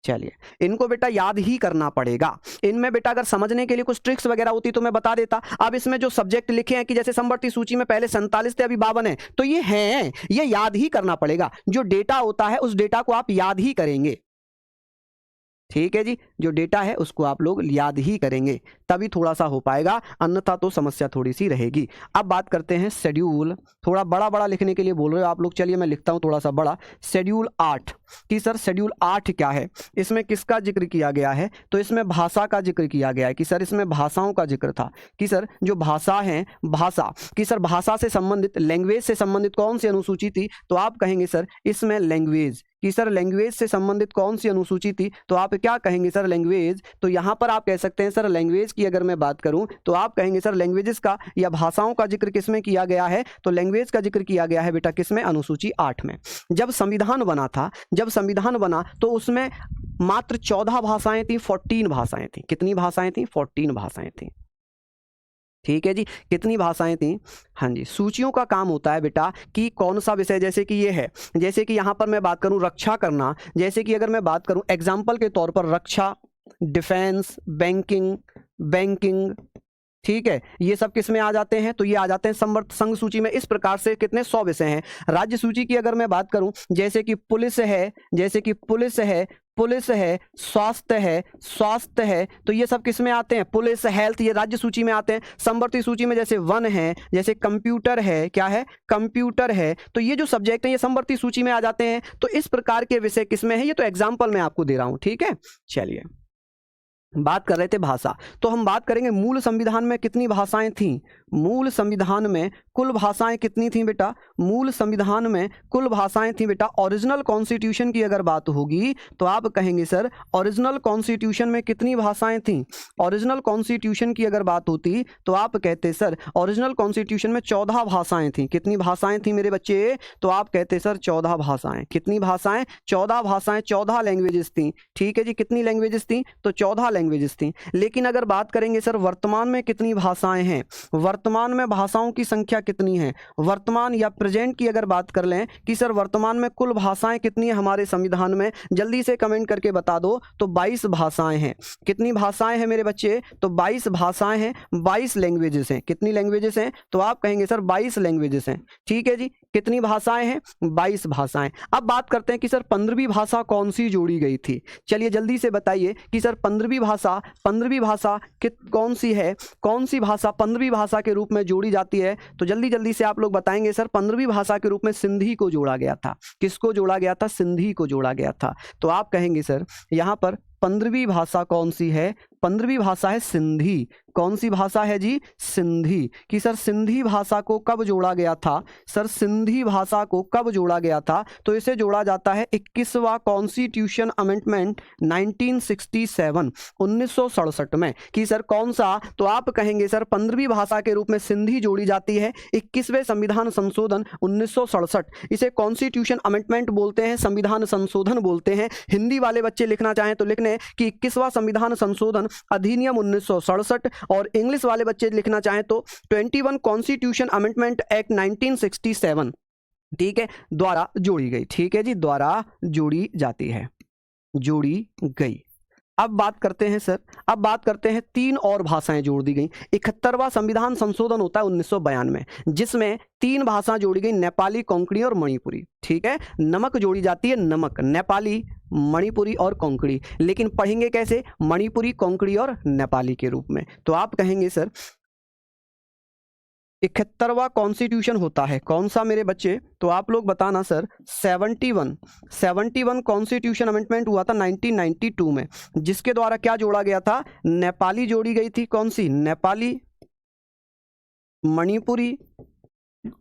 चलिए इनको बेटा याद ही करना पड़ेगा। इनमें बेटा अगर समझने के लिए कुछ ट्रिक्स वगैरह होती तो मैं बता देता। अब इसमें जो सब्जेक्ट लिखे हैं कि जैसे समवर्ती सूची में पहले 47 थे, अभी 52 है, तो ये हैं, ये याद ही करना पड़ेगा। जो डेटा होता है उस डेटा को आप याद ही करेंगे। ठीक है जी, जो डेटा है उसको आप लोग याद ही करेंगे, तभी थोड़ा सा हो पाएगा, अन्यथा तो समस्या थोड़ी सी रहेगी। अब बात करते हैं शेड्यूल। थोड़ा बड़ा बड़ा लिखने के लिए बोल रहे हो आप लोग, चलिए मैं लिखता हूं थोड़ा सा बड़ा। शेड्यूल 8 कि सर शेड्यूल 8 क्या है, इसमें किसका जिक्र किया गया है, तो इसमें भाषा का जिक्र किया गया है। कि सर इसमें भाषाओं का जिक्र था। कि सर जो भाषा है, भाषा, कि सर भाषा से संबंधित, लैंग्वेज से संबंधित कौन सी अनुसूची थी, तो आप कहेंगे सर इसमें लैंग्वेज। कि सर लैंग्वेज से संबंधित कौन सी अनुसूची थी, तो आप क्या कहेंगे सर लैंग्वेज। तो यहां पर आप कह सकते हैं सर लैंग्वेज की अगर मैं बात करूं तो आप कहेंगे सर लैंग्वेजेस का या भाषाओं का जिक्र किसमें किया गया है, तो लैंग्वेज का जिक्र किया गया है बेटा किसमें, अनुसूची 8 में। जब संविधान बना था, जब संविधान बना तो उसमें मात्र 14 भाषाएं थी, 14 भाषाएं थी। कितनी भाषाएं थी, 14 भाषाएं थी। ठीक है जी, कितनी भाषाएं थी। हाँ जी, सूचियों का काम होता है बेटा कि कौन सा विषय, जैसे कि ये है, जैसे कि यहाँ पर मैं बात करूँ रक्षा करना, जैसे कि अगर मैं बात करूँ एग्जाम्पल के तौर पर रक्षा, डिफेंस, बैंकिंग, बैंकिंग, ठीक है, ये सब किस में आ जाते हैं, तो ये आ जाते हैं संघ सूची में। इस प्रकार से कितने 100 विषय हैं। राज्य सूची की अगर मैं बात करूं, जैसे कि पुलिस है, जैसे कि पुलिस है, पुलिस है, स्वास्थ्य है, स्वास्थ्य है, तो ये सब किस में आते हैं, पुलिस, हेल्थ, ये राज्य सूची में आते हैं। समवर्ती सूची में जैसे वन है, जैसे कंप्यूटर है, क्या है, कंप्यूटर है, तो ये जो सब्जेक्ट है ये समवर्ती सूची में आ जाते हैं। तो इस प्रकार के विषय किस में है, ये तो एग्जाम्पल मैं आपको दे रहा हूं। ठीक है, चलिए बात कर रहे थे भाषा, तो हम बात करेंगे मूल संविधान में कितनी भाषाएं थीं। मूल संविधान में कुल भाषाएं कितनी थी बेटा? मूल संविधान में कुल भाषाएं थी बेटा। ओरिजिनल कॉन्स्टिट्यूशन की अगर बात होगी तो आप कहेंगे सर ओरिजिनल कॉन्स्टिट्यूशन में कितनी भाषाएं थी? ओरिजिनल कॉन्स्टिट्यूशन की अगर बात होती तो आप कहते सर ओरिजिनल कॉन्स्टिट्यूशन में 14 भाषाएं थी। कितनी भाषाएं थी मेरे बच्चे? तो आप कहते सर 14 भाषाएं। कितनी भाषाएं? 14 भाषाएं, 14 लैंग्वेजेस थी। ठीक है जी, कितनी लैंग्वेजेस थी? तो 14 लैंग्वेजेस थी। लेकिन अगर बात करेंगे सर वर्तमान में कितनी भाषाएं हैं, वर्तमान में भाषाओं की संख्या कितनी है, वर्तमान या प्रेजेंट की अगर बात कर लें कि सर वर्तमान में कुल भाषाएं कितनी है हमारे संविधान में, जल्दी से कमेंट करके बता दो। तो 22 भाषाएं हैं। कितनी भाषाएं हैं मेरे बच्चे? तो 22 भाषाएं हैं, 22 लैंग्वेजेस हैं। कितनी लैंग्वेजेस हैं? तो आप कहेंगे सर 22 लैंग्वेजेस हैं। ठीक है जी, कितनी भाषाएं हैं? 22 भाषाएं। अब बात करते हैं कि सर 15वीं भाषा कौन सी जोड़ी गई थी। चलिए जल्दी से बताइए कि सर 15वीं भाषा कौन सी है, कौन सी भाषा 15वीं भाषा के रूप में जोड़ी जाती है? तो जल्दी जल्दी से आप लोग बताएंगे सर 15वीं भाषा के रूप में सिंधी को जोड़ा गया था। किसको जोड़ा गया था? सिंधी को जोड़ा गया था। तो आप कहेंगे सर यहां पर 15वीं भाषा कौन सी है? 15वीं भाषा है सिंधी। कौन सी भाषा है जी? सिंधी। कि सर सिंधी भाषा को कब जोड़ा गया था? सर सिंधी भाषा को कब जोड़ा गया था? तो इसे जोड़ा जाता है 21वां कॉन्स्टिट्यूशन अमेंडमेंट 1967, 1967 में। कि सर कौन सा? तो आप कहेंगे सर 15वीं भाषा के रूप में सिंधी जोड़ी जाती है 21वें संविधान संशोधन 1967। इसे कॉन्स्टिट्यूशन अमेंडमेंट बोलते हैं, संविधान संशोधन बोलते हैं। हिंदी वाले बच्चे लिखना चाहें तो लिखने कि 21वां संविधान संशोधन अधिनियम 1967, और इंग्लिश वाले बच्चे लिखना चाहें तो 21 कॉन्स्टिट्यूशन अमेंडमेंट एक्ट 1967, ठीक है, द्वारा जोड़ी गई। ठीक है जी, द्वारा जोड़ी जाती है, जोड़ी गई। अब बात करते हैं सर, अब बात करते हैं 3 और भाषाएं जोड़ दी गई। 71वां संविधान संशोधन होता है 1992 में, जिसमें 3 भाषा जोड़ी गई, नेपाली, कोंकणी और मणिपुरी। ठीक है, नमक जोड़ी जाती है, नमक, नेपाली, मणिपुरी और कोंकणी। लेकिन पढ़ेंगे कैसे? मणिपुरी, कोंकणी और नेपाली के रूप में। तो आप कहेंगे सर 71वां कॉन्स्टिट्यूशन होता है कौन सा मेरे बच्चे? तो आप लोग बताना सर 71 कॉन्स्टिट्यूशन अमेंडमेंट हुआ था 1992 में, जिसके द्वारा क्या जोड़ा गया था? नेपाली जोड़ी गई थी। कौन सी? नेपाली, मणिपुरी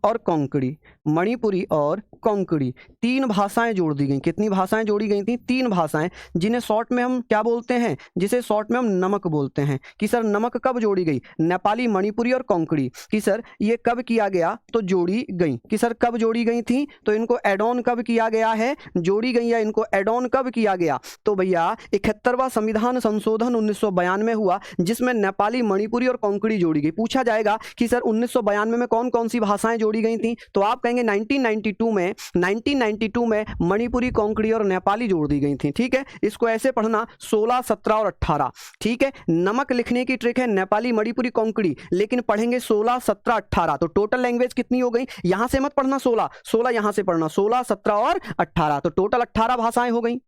और कोंकणी। मणिपुरी और कोंकणी 3 भाषाएं जोड़ दी गई। कितनी भाषाएं जोड़ी गई थी? 3 भाषाएं, जिन्हें शॉर्ट में हम क्या बोलते हैं? जिसे शॉर्ट में हम नमक बोलते हैं। कि सर नमक कब जोड़ी गई? नेपाली, मणिपुरी और कोंकणी। कि सर ये कब किया गया? तो जोड़ी गई। कि सर कब जोड़ी गई थी? तो इनको एड ऑन कब किया गया है? जोड़ी गई या इनको एड ऑन कब किया गया? तो भैया 71वां संविधान संशोधन 1992 हुआ, जिसमें नेपाली, मणिपुरी और कोंकणी जोड़ी गई। पूछा जाएगा कि सर 1992 में कौन कौन सी भाषाएं जोड़ी गई थी? तो आप कहेंगे 1992 में मणिपुरी, कोंकणी और नेपाली जोड़ दी गई थी। ठीक है, इसको ऐसे पढ़ना 16, 17 और 18। ठीक है, नमक लिखने की ट्रिक है नेपाली, मणिपुरी, कोंकणी, लेकिन पढ़ेंगे 16, 17, 18। तो टोटल लैंग्वेज कितनी हो गई? यहां से मत पढ़ना 16 यहां से पढ़ना 16, 17 और 18। तो टोटल 18 भाषाएं हो गई।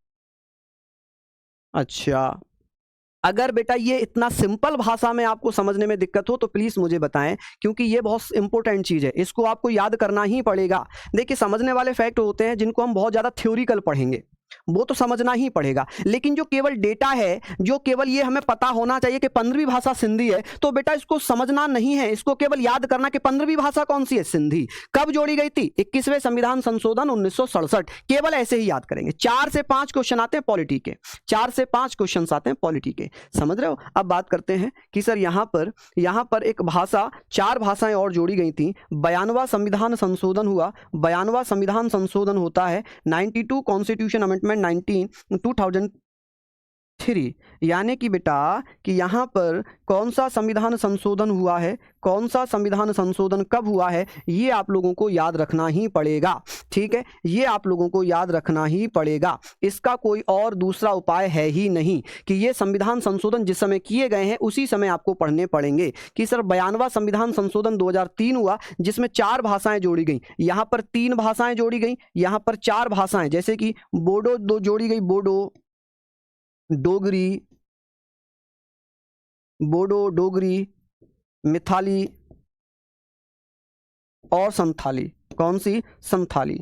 अच्छा, अगर बेटा ये इतना सिंपल भाषा में आपको समझने में दिक्कत हो तो प्लीज मुझे बताएं, क्योंकि ये बहुत इंपॉर्टेंट चीज है, इसको आपको याद करना ही पड़ेगा। देखिए समझने वाले फैक्ट होते हैं जिनको हम बहुत ज्यादा थ्योरिकल पढ़ेंगे, वो तो समझना ही पड़ेगा। लेकिन जो केवल डेटा है, जो केवल ये हमें पता होना चाहिए कि 15वीं भाषा सिंधी है, तो बेटा इसको समझना नहीं है, इसको केवल याद करना कि 15वीं भाषा कौन सी है? सिंधी। कब जोड़ी गई थी? 21वें संविधान संशोधन 1967। केवल ऐसे ही याद करेंगे। 4 से 5 क्वेश्चन आते हैं पॉलिटी के, 4 से 5 क्वेश्चन आते हैं पॉलिटी के, समझ रहे हो? अब बात करते हैं कि सर यहां पर एक भाषा, 4 भाषाएं और जोड़ी गई थी। 92वां संविधान संशोधन हुआ। 92वां संविधान संशोधन होता है 92 कॉन्स्टिट्यूशन अमेंडमेंट 2003, यानी कि बेटा कि यहां पर कौन सा संविधान संशोधन हुआ है, कौन सा संविधान संशोधन कब हुआ है, ये आप लोगों को याद रखना ही पड़ेगा। ठीक है, ये आप लोगों को याद रखना ही पड़ेगा। इसका कोई और दूसरा उपाय है ही नहीं कि ये संविधान संशोधन जिस समय किए गए हैं उसी समय आपको पढ़ने पड़ेंगे। कि सर 92वां संविधान संशोधन 2003 हुआ, जिसमें 4 भाषाएं जोड़ी गई। यहां पर 3 भाषाएं जोड़ी गई, यहां पर 4 भाषाएं, जैसे कि बोडो जोड़ी गई, डोगरी, मिथाली और संथाली। कौन सी? संथाली।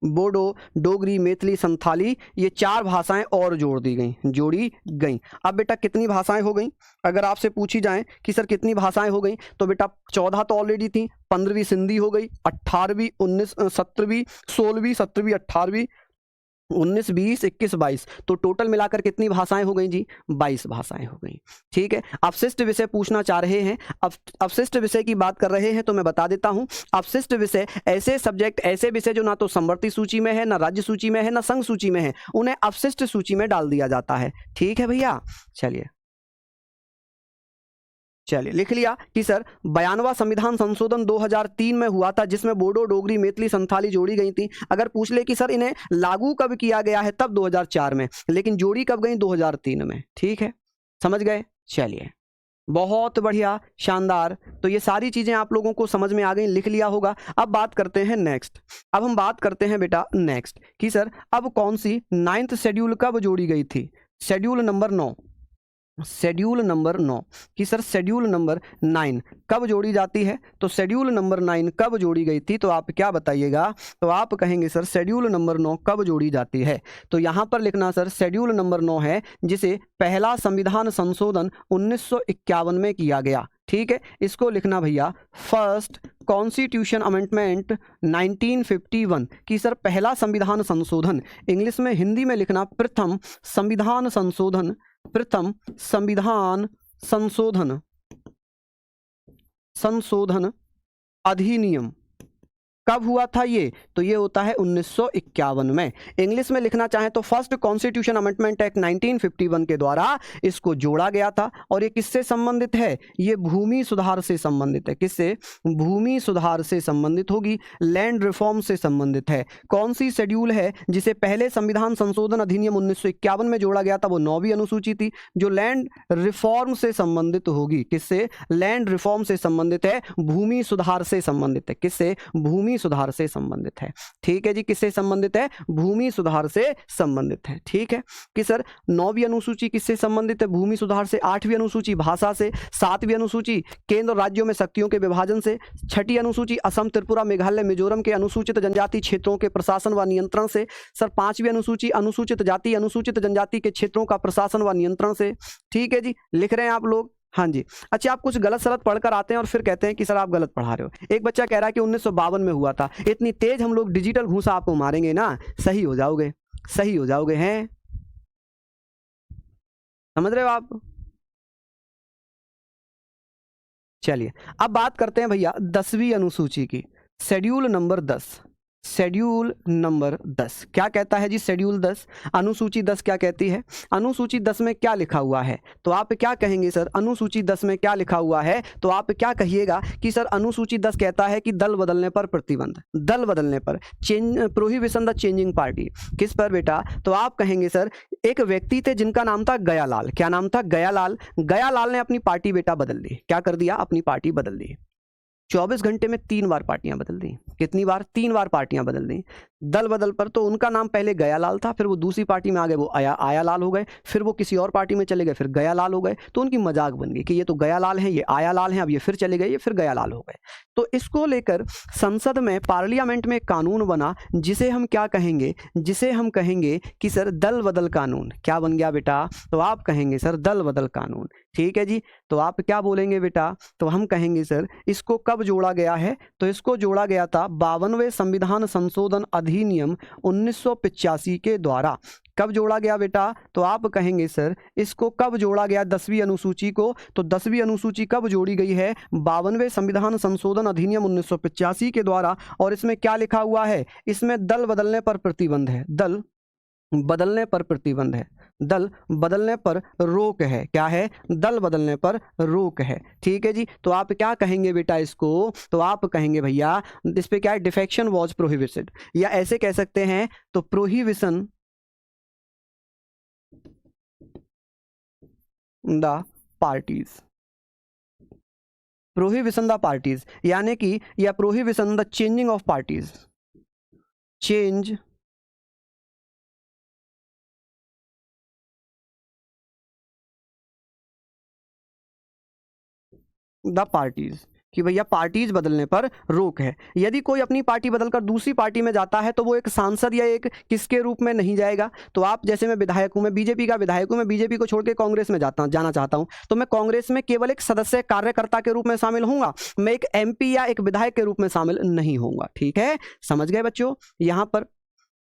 बोडो, डोगरी, मैथिली, संथाली, ये 4 भाषाएं और जोड़ी गई। अब बेटा कितनी भाषाएं हो गई? अगर आपसे पूछी जाए कि सर कितनी भाषाएं हो गई, तो बेटा 14 तो ऑलरेडी थी, 15वीं सिंधी हो गई, 18वीं, 17वीं, 16वीं, 17वीं, 18वीं, 19, 20, 21, 22, तो टोटल मिलाकर कितनी भाषाएं हो गई जी? 22 भाषाएं हो गई। ठीक है, अपशिष्ट विषय पूछना चाह रहे हैं। अब अपशिष्ट विषय की बात कर रहे हैं तो मैं बता देता हूं, अपशिष्ट विषय ऐसे सब्जेक्ट, ऐसे विषय जो ना तो समवर्ती सूची में है, ना राज्य सूची में है, ना संघ सूची में है, उन्हें अपशिष्ट सूची में डाल दिया जाता है। ठीक है भैया, चलिए लिख लिया कि सर 92वां संविधान संशोधन 2003 में हुआ था, जिसमें बोडो, डोगरी, मैथिली, संथाली जोड़ी गई थी। अगर पूछ ले कि सर इन्हें लागू कब किया गया है, तब 2004 में, लेकिन जोड़ी कब गई? 2003 में। ठीक है, समझ गए? चलिए, बहुत बढ़िया, शानदार। तो ये सारी चीजें आप लोगों को समझ में आ गई, लिख लिया होगा। अब बात करते हैं नेक्स्ट। अब हम बात करते हैं बेटा नेक्स्ट कि सर अब कौन सी 9th शेड्यूल कब जोड़ी गई थी? शेड्यूल नंबर 9, शेड्यूल नंबर 9 कि सर शेड्यूल नंबर 9 कब जोड़ी जाती है? तो शेड्यूल नंबर 9 कब जोड़ी गई थी, तो आप क्या बताइएगा? तो आप कहेंगे सर शेड्यूल नंबर 9 कब जोड़ी जाती है। तो यहां पर लिखना सर शेड्यूल नंबर 9 है जिसे पहला संविधान संशोधन 1951 में किया गया। ठीक है, इसको लिखना भैया फर्स्ट कॉन्स्टिट्यूशन अमेंडमेंट 1951 कि सर पहला संविधान संशोधन, इंग्लिश में, हिंदी में लिखना प्रथम संविधान संशोधन, प्रथम संविधान संशोधन अधिनियम कब हुआ था ये? तो ये होता है 1951 में। इंग्लिश में लिखना चाहें तो फर्स्ट कॉन्स्टिट्यूशन अमेंडमेंट एक्ट 1951 के द्वारा इसको जोड़ा गया था। और ये किससे संबंधित है? ये भूमि सुधार से संबंधित है। किससे? भूमि सुधार से संबंधित होगी, लैंड रिफॉर्म से संबंधित है। कौन सी शेड्यूल है जिसे पहले संविधान संशोधन अधिनियम 1951 में जोड़ा गया था? वो 9वीं अनुसूची थी, जो लैंड रिफॉर्म से संबंधित होगी। किससे? लैंड रिफॉर्म से संबंधित है, भूमि सुधार से संबंधित है। किससे? भूमि सुधार से संबंधित है। ठीक है जी, किससे संबंधित है? भूमि सुधार से संबंधित है। ठीक है कि सर 9वीं अनुसूची किससे संबंधित है? भूमि सुधार से। 8वीं अनुसूची भाषा से। 7वीं अनुसूची केंद्र और राज्यों में शक्तियों के विभाजन से। 6ठी अनुसूची असम, त्रिपुरा, मेघालय, मिजोरम के अनुसूचित जनजाति क्षेत्रों के प्रशासन व नियंत्रण से। सर 5वीं अनुसूची अनुसूचित जाति, अनुसूचित जनजाति के क्षेत्रों का प्रशासन व नियंत्रण से। ठीक है जी, लिख रहे हैं आप लोग? हाँ जी। अच्छा, आप कुछ गलत सलत पढ़कर आते हैं और फिर कहते हैं कि सर आप गलत पढ़ा रहे हो। एक बच्चा कह रहा है कि 1952 में हुआ था। इतनी तेज हम लोग डिजिटल घूसा आपको मारेंगे ना, सही हो जाओगे, सही हो जाओगे। हैं, समझ रहे हो आप? चलिए, अब बात करते हैं भैया 10वीं अनुसूची की, शेड्यूल नंबर 10। शेड्यूल नंबर 10 क्या कहता है जी? शेड्यूल 10, अनुसूची 10 क्या कहती है? अनुसूची 10 में क्या लिखा हुआ है? तो आप क्या कहेंगे सर? अनुसूची 10 में क्या लिखा हुआ है? तो आप क्या कहिएगा कि सर अनुसूची 10 कहता है कि दल बदलने पर प्रतिबंध, दल बदलने पर, प्रोहिबिशन द चेंजिंग पार्टी। किस पर बेटा? तो आप कहेंगे सर एक व्यक्ति थे जिनका नाम था गयालाल। क्या नाम था? गयालाल। गयालाल ने अपनी पार्टी बेटा बदल दी। क्या कर दिया? अपनी पार्टी बदल दी। 24 घंटे में 3 बार पार्टियां बदल दी। कितनी बार? 3 बार पार्टियां बदल दी। दल बदल पर तो उनका नाम पहले गयालाल था, फिर वो दूसरी पार्टी में आ गए, वो आयालाल हो गए, फिर वो किसी और पार्टी में चले गए, फिर गयालाल हो गए। तो उनकी मजाक बन गई कि ये तो गयालाल हैं, ये आयालाल हैं, अब ये फिर चले गए, ये फिर गयालाल हो गए। तो इसको लेकर संसद में, पार्लियामेंट में कानून बना, जिसे हम क्या कहेंगे? जिसे हम कहेंगे कि सर दल बदल कानून। क्या बन गया बेटा? तो आप कहेंगे सर दल बदल कानून। ठीक है जी, तो आप क्या बोलेंगे बेटा? तो हम कहेंगे सर इसको कब जोड़ा गया है? तो इसको जोड़ा गया था 52वें संविधान संशोधन अधिनियम 1985 के द्वारा। कब जोड़ा गया बेटा? तो आप कहेंगे सर इसको कब जोड़ा गया 10वीं अनुसूची को? तो 10वीं अनुसूची कब जोड़ी गई है? 52वें संविधान संशोधन अधिनियम 1985 के द्वारा। और इसमें क्या लिखा हुआ है? इसमें दल बदलने पर प्रतिबंध है, दल बदलने पर प्रतिबंध है, दल बदलने पर रोक है। क्या है? दल बदलने पर रोक है। ठीक है जी, तो आप क्या कहेंगे बेटा इसको? तो आप कहेंगे भैया इस पे क्या है? डिफेक्शन वॉज प्रोहिबिटेड, या ऐसे कह सकते हैं तो prohibition the parties, prohibition the parties, यानी कि या prohibition the changing of parties, change the parties. कि भैया पार्टीज बदलने पर रोक है। यदि कोई अपनी पार्टी बदलकर दूसरी पार्टी में जाता है तो वो एक सांसद या एक किसके रूप में नहीं जाएगा। तो आप जैसे मैं विधायक हूं, मैं बीजेपी का विधायक हूं, मैं बीजेपी को छोड़ के कांग्रेस में जाना चाहता हूं, तो मैं कांग्रेस में केवल एक सदस्य कार्यकर्ता के रूप में शामिल होऊंगा, मैं एक एमपी या एक विधायक के रूप में शामिल नहीं होऊंगा। ठीक है, समझ गए बच्चों यहां पर।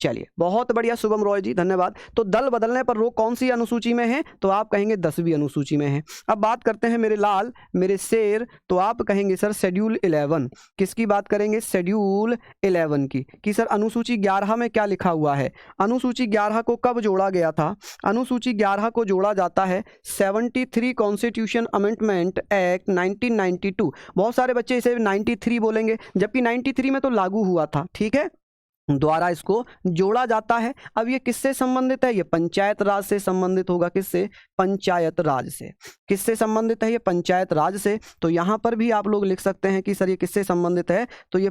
चलिए बहुत बढ़िया शुभम रॉय जी, धन्यवाद। तो दल बदलने पर रोक कौन सी अनुसूची में है, तो आप कहेंगे 10वीं अनुसूची में है। अब बात करते हैं मेरे लाल मेरे शेर, तो आप कहेंगे सर शेड्यूल 11। किसकी बात करेंगे, शेड्यूल 11 की, कि सर अनुसूची 11 में क्या लिखा हुआ है। अनुसूची 11 को कब जोड़ा गया था, अनुसूची 11 को जोड़ा जाता है 73 कॉन्स्टिट्यूशन अमेंडमेंट एक्ट 1992। बहुत सारे बच्चे इसे 93 बोलेंगे, जबकि 93 में तो लागू हुआ था, ठीक है, द्वारा इसको जोड़ा जाता है। अब ये किससे संबंधित है, ये पंचायत राज से संबंधित होगा। किससे, पंचायत राज से। किससे संबंधित है, ये पंचायत राज से। तो यहां पर भी आप लोग लिख सकते हैं कि सर ये किससे संबंधित है, तो ये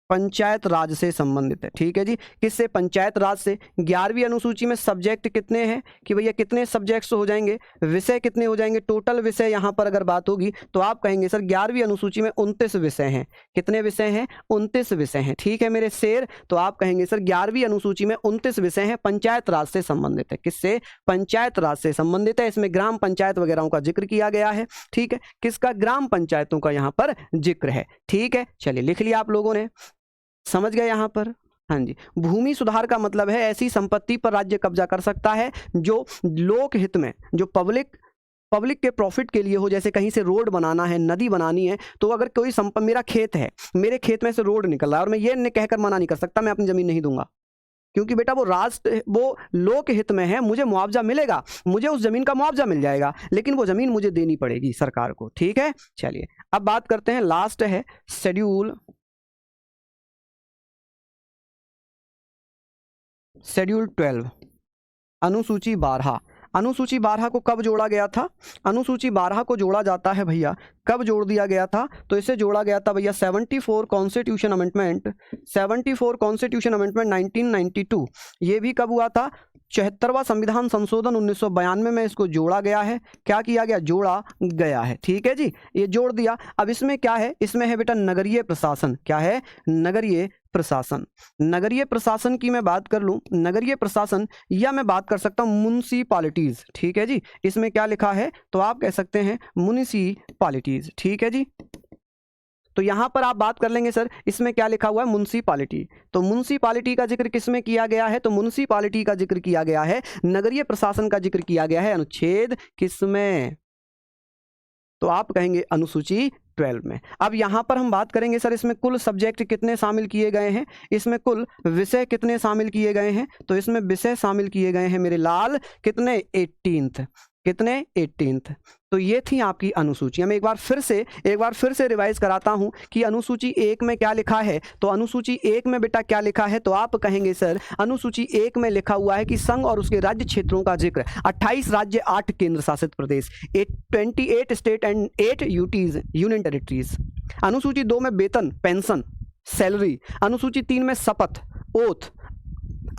पंचायत राज से संबंधित है। ठीक है जी, किससे, पंचायत राज से। 11वीं अनुसूची में सब्जेक्ट कितने हैं, कि भैया कितने सब्जेक्ट्स हो जाएंगे, विषय कितने हो जाएंगे, टोटल विषय यहां पर अगर बात होगी तो आप कहेंगे सर 11वीं अनुसूची में 29 विषय हैं। कितने विषय हैं, 29 विषय हैं। ठीक है मेरे शेर, तो आप कहेंगे सर 11वीं अनुसूची में 29 विषय हैं, पंचायत राज से संबंधित है। किससे, पंचायत राज से संबंधित है। इसमें ग्राम पंचायत वगैरह का जिक्र किया गया है। ठीक है, किसका, ग्राम पंचायतों का यहां पर जिक्र है। ठीक है, चलिए लिख लिया आप लोगों ने, समझ गए यहां पर। हाँ जी, भूमि सुधार का मतलब है ऐसी संपत्ति पर राज्य कब्जा कर सकता है जो लोक हित में, जो पब्लिक के प्रॉफिट के लिए हो। जैसे कहीं से रोड बनाना है, नदी बनानी है, तो अगर कोई मेरा खेत है, मेरे खेत में से रोड निकल रहा है और मैं ये कहकर मना नहीं कर सकता मैं अपनी जमीन नहीं दूंगा, क्योंकि बेटा वो लोक हित में है, मुझे मुआवजा मिलेगा, मुझे उस जमीन का मुआवजा मिल जाएगा, लेकिन वो जमीन मुझे देनी पड़ेगी सरकार को। ठीक है, चलिए अब बात करते हैं, लास्ट है शेड्यूल 12, अनुसूची 12। अनुसूची 12 को कब जोड़ा गया था, अनुसूची 12 को जोड़ा जाता है भैया, कब जोड़ दिया गया था, तो इसे जोड़ा गया था भैया 74 कॉन्स्टिट्यूशन अमेंडमेंट 1992। ये भी कब हुआ था, 74वां संविधान संशोधन 1992 में इसको जोड़ा गया है। क्या किया गया, जोड़ा गया है। ठीक है जी, ये जोड़ दिया। अब इसमें क्या है, इसमें है बेटा नगरीय प्रशासन। क्या है, नगरीय प्रशासन। नगरीय प्रशासन की मैं बात कर लूं, नगरीय प्रशासन, या मैं बात कर सकता हूं म्युनिसिपैलिटीज। ठीक है जी, इसमें क्या लिखा है, तो आप कह सकते हैं म्युनिसिपैलिटीज। ठीक है जी, तो यहां पर आप बात कर लेंगे सर इसमें क्या लिखा हुआ है, म्युनिसिपैलिटी। तो म्युनिसिपैलिटी का जिक्र किसमें किया गया है, तो म्युनिसिपैलिटी का जिक्र किया गया है, नगरीय प्रशासन का जिक्र किया गया है अनुच्छेद किसमें, तो आप कहेंगे अनुसूची 12 में। अब यहां पर हम बात करेंगे सर इसमें कुल सब्जेक्ट कितने शामिल किए गए हैं, इसमें कुल विषय कितने शामिल किए गए हैं, तो इसमें विषय शामिल किए गए हैं मेरे लाल कितने, 18th। कितने, 18th। तो ये थी आपकी अनुसूची। मैं एक बार फिर से रिवाइज कराता हूं कि अनुसूची 1 में क्या लिखा है। तो अनुसूची 1 में बेटा क्या लिखा है, तो आप कहेंगे सर अनुसूची 1 में लिखा हुआ है कि संघ और उसके राज्य क्षेत्रों का जिक्र, 28 राज्य 8 केंद्र शासित प्रदेश, 28 state and 8 UTs union territories. अनुसूची 2 में वेतन, पेंशन, सैलरी। अनुसूची 3 में शपथ, ओथ।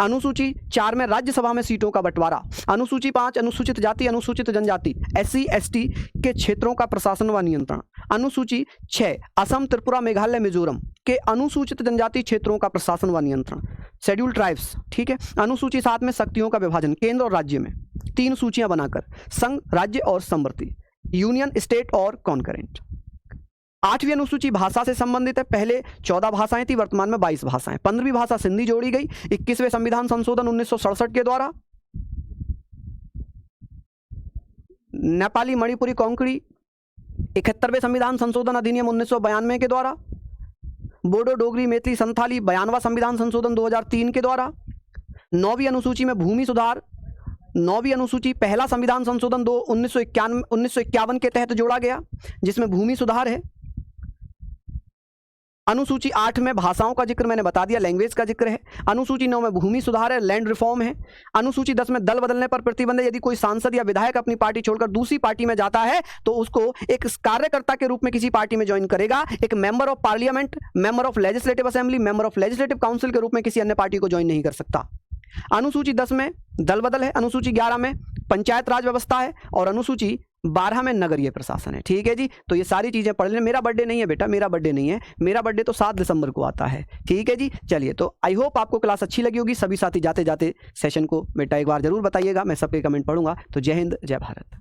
अनुसूची 4 में राज्यसभा में सीटों का बंटवारा। अनुसूची 5 अनुसूचित जाति अनुसूचित जनजाति SC ST के क्षेत्रों का प्रशासन व नियंत्रण। अनुसूची 6 असम त्रिपुरा मेघालय मिजोरम के अनुसूचित जनजाति क्षेत्रों का प्रशासन व नियंत्रण, शेड्यूल ट्राइब्स। ठीक है। अनुसूची 7 में शक्तियों का विभाजन केंद्र और राज्य में, 3 सूचियां बनाकर, संघ, राज्य और समवर्ती, यूनियन, स्टेट और कॉन्करेंट। 8वीं अनुसूची भाषा से संबंधित है। पहले 14 भाषाएं थी, वर्तमान में 22 भाषाएं। 15वीं भाषा सिंधी जोड़ी गई 21वें संविधान संशोधन 1967 के द्वारा। नेपाली, मणिपुरी, कोंकणी 71वें संविधान संशोधन अधिनियम 1992 के द्वारा। बोडो, डोगरी, मैथिली, संथाली 92वां संविधान संशोधन 2003 के द्वारा। 9वीं अनुसूची में भूमि सुधार, 9वीं अनुसूची पहला संविधान संशोधन 1951 के तहत जोड़ा गया, जिसमें भूमि सुधार है। अनुसूची 8 में भाषाओं का जिक्र मैंने बता दिया, लैंग्वेज का जिक्र है। अनुसूची 9 में भूमि सुधार है, लैंड रिफॉर्म है। अनुसूची 10 में दल बदलने पर प्रतिबंध है। यदि कोई सांसद या विधायक अपनी पार्टी छोड़कर दूसरी पार्टी में जाता है तो उसको एक कार्यकर्ता के रूप में किसी पार्टी में ज्वाइन करेगा, एक member of parliament, member of legislative assembly, member of legislative council के रूप में किसी अन्य पार्टी को ज्वाइन नहीं कर सकता। अनुसूची 10 में दल बदल है। अनुसूची 11 में पंचायत राज व्यवस्था है और अनुसूची 12 में नगरीय प्रशासन है। ठीक है जी, तो ये सारी चीज़ें पढ़ लें। मेरा बर्थडे नहीं है बेटा, मेरा बर्थडे नहीं है, मेरा बर्थडे तो 7 दिसंबर को आता है। ठीक है जी, चलिए, तो आई होप आपको क्लास अच्छी लगी होगी। सभी साथी जाते जाते सेशन को बेटा एक बार जरूर बताइएगा, मैं सबके कमेंट पढ़ूंगा। तो जय हिंद, जय भारत।